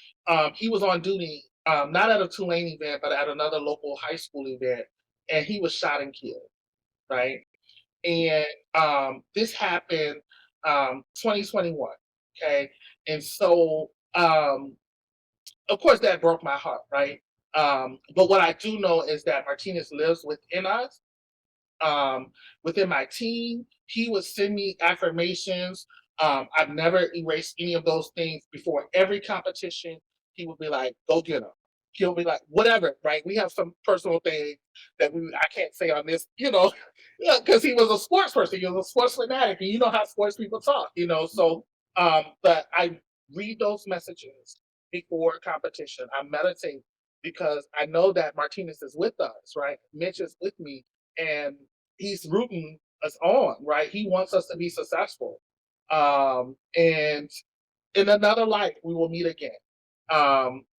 D: he was on duty not at a Tulane event, but at another local high school event, and he was shot and killed, right? And this happened 2021, okay? And so, of course, that broke my heart, right? But what I do know is that Martinez lives within us, within my team. He would send me affirmations. I've never erased any of those things. Before every competition, he would be like, go get them. He'll be like, whatever, right? We have some personal things that I can't say on this, because he was a sports person. He was a sports fanatic, and you know how sports people talk, So, but I read those messages before competition. I meditate because I know that Martinez is with us, right? Mitch is with me, and he's rooting us on, right? He wants us to be successful. And in another life, we will meet again.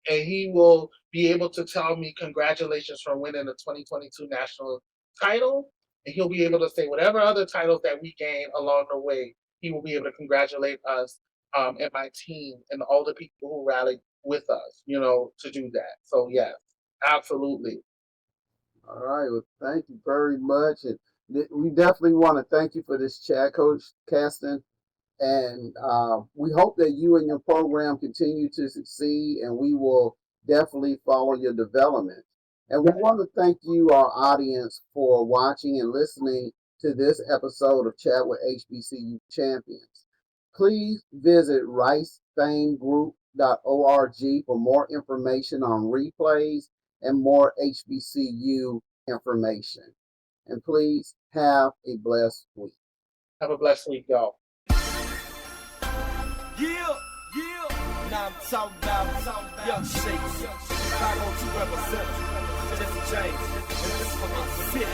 D: And he will be able to tell me congratulations for winning the 2022 national title. And he'll be able to say whatever other titles that we gain along the way, he will be able to congratulate us and my team and all the people who rallied with us, to do that. So yes, absolutely.
C: All right. Well, thank you very much. And we definitely want to thank you for this chat, Coach Caston. And we hope that you and your program continue to succeed, and we will definitely follow your development. And we want to thank you, our audience, for watching and listening to this episode of Chat with HBCU Champions. Please visit ricefamegroup.org for more information on replays and more HBCU information. And please have a blessed week.
D: Have a blessed week, y'all.
A: Yeah. Now I'm talking about young shakes. Chicago 2 representatives. Just James. And this is for my city.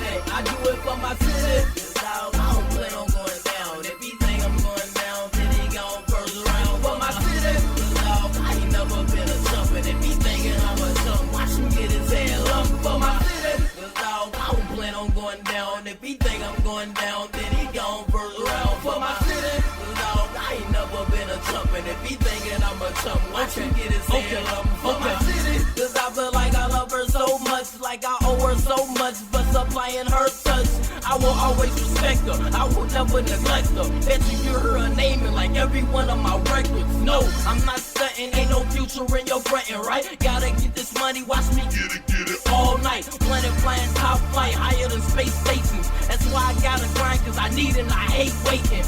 B: Hey, I do it for my city. I don't plan on going down. If he think I'm going down, then he gone first round. For my city, I ain't never been a chump. And if he thinking I'm a chump, watch him get his head lumped. For my city, I don't plan on going down. If he think I'm going down, then he gone first round. For my city, I ain't never been a chump. And if he thinking I'm a chump, watch him get his head lumped. For my city, cause I feel like I love her so much, like I owe her so much, but supplying her touch, I will always respect her, I will never neglect her. Bet you hear her naming like every one of my records. No, I'm not stunting, ain't no future in your frontin', right? Gotta get this money, watch me get it all night. Planet flying top flight, higher than space stations. That's why I gotta grind, cause I need it and I hate waiting.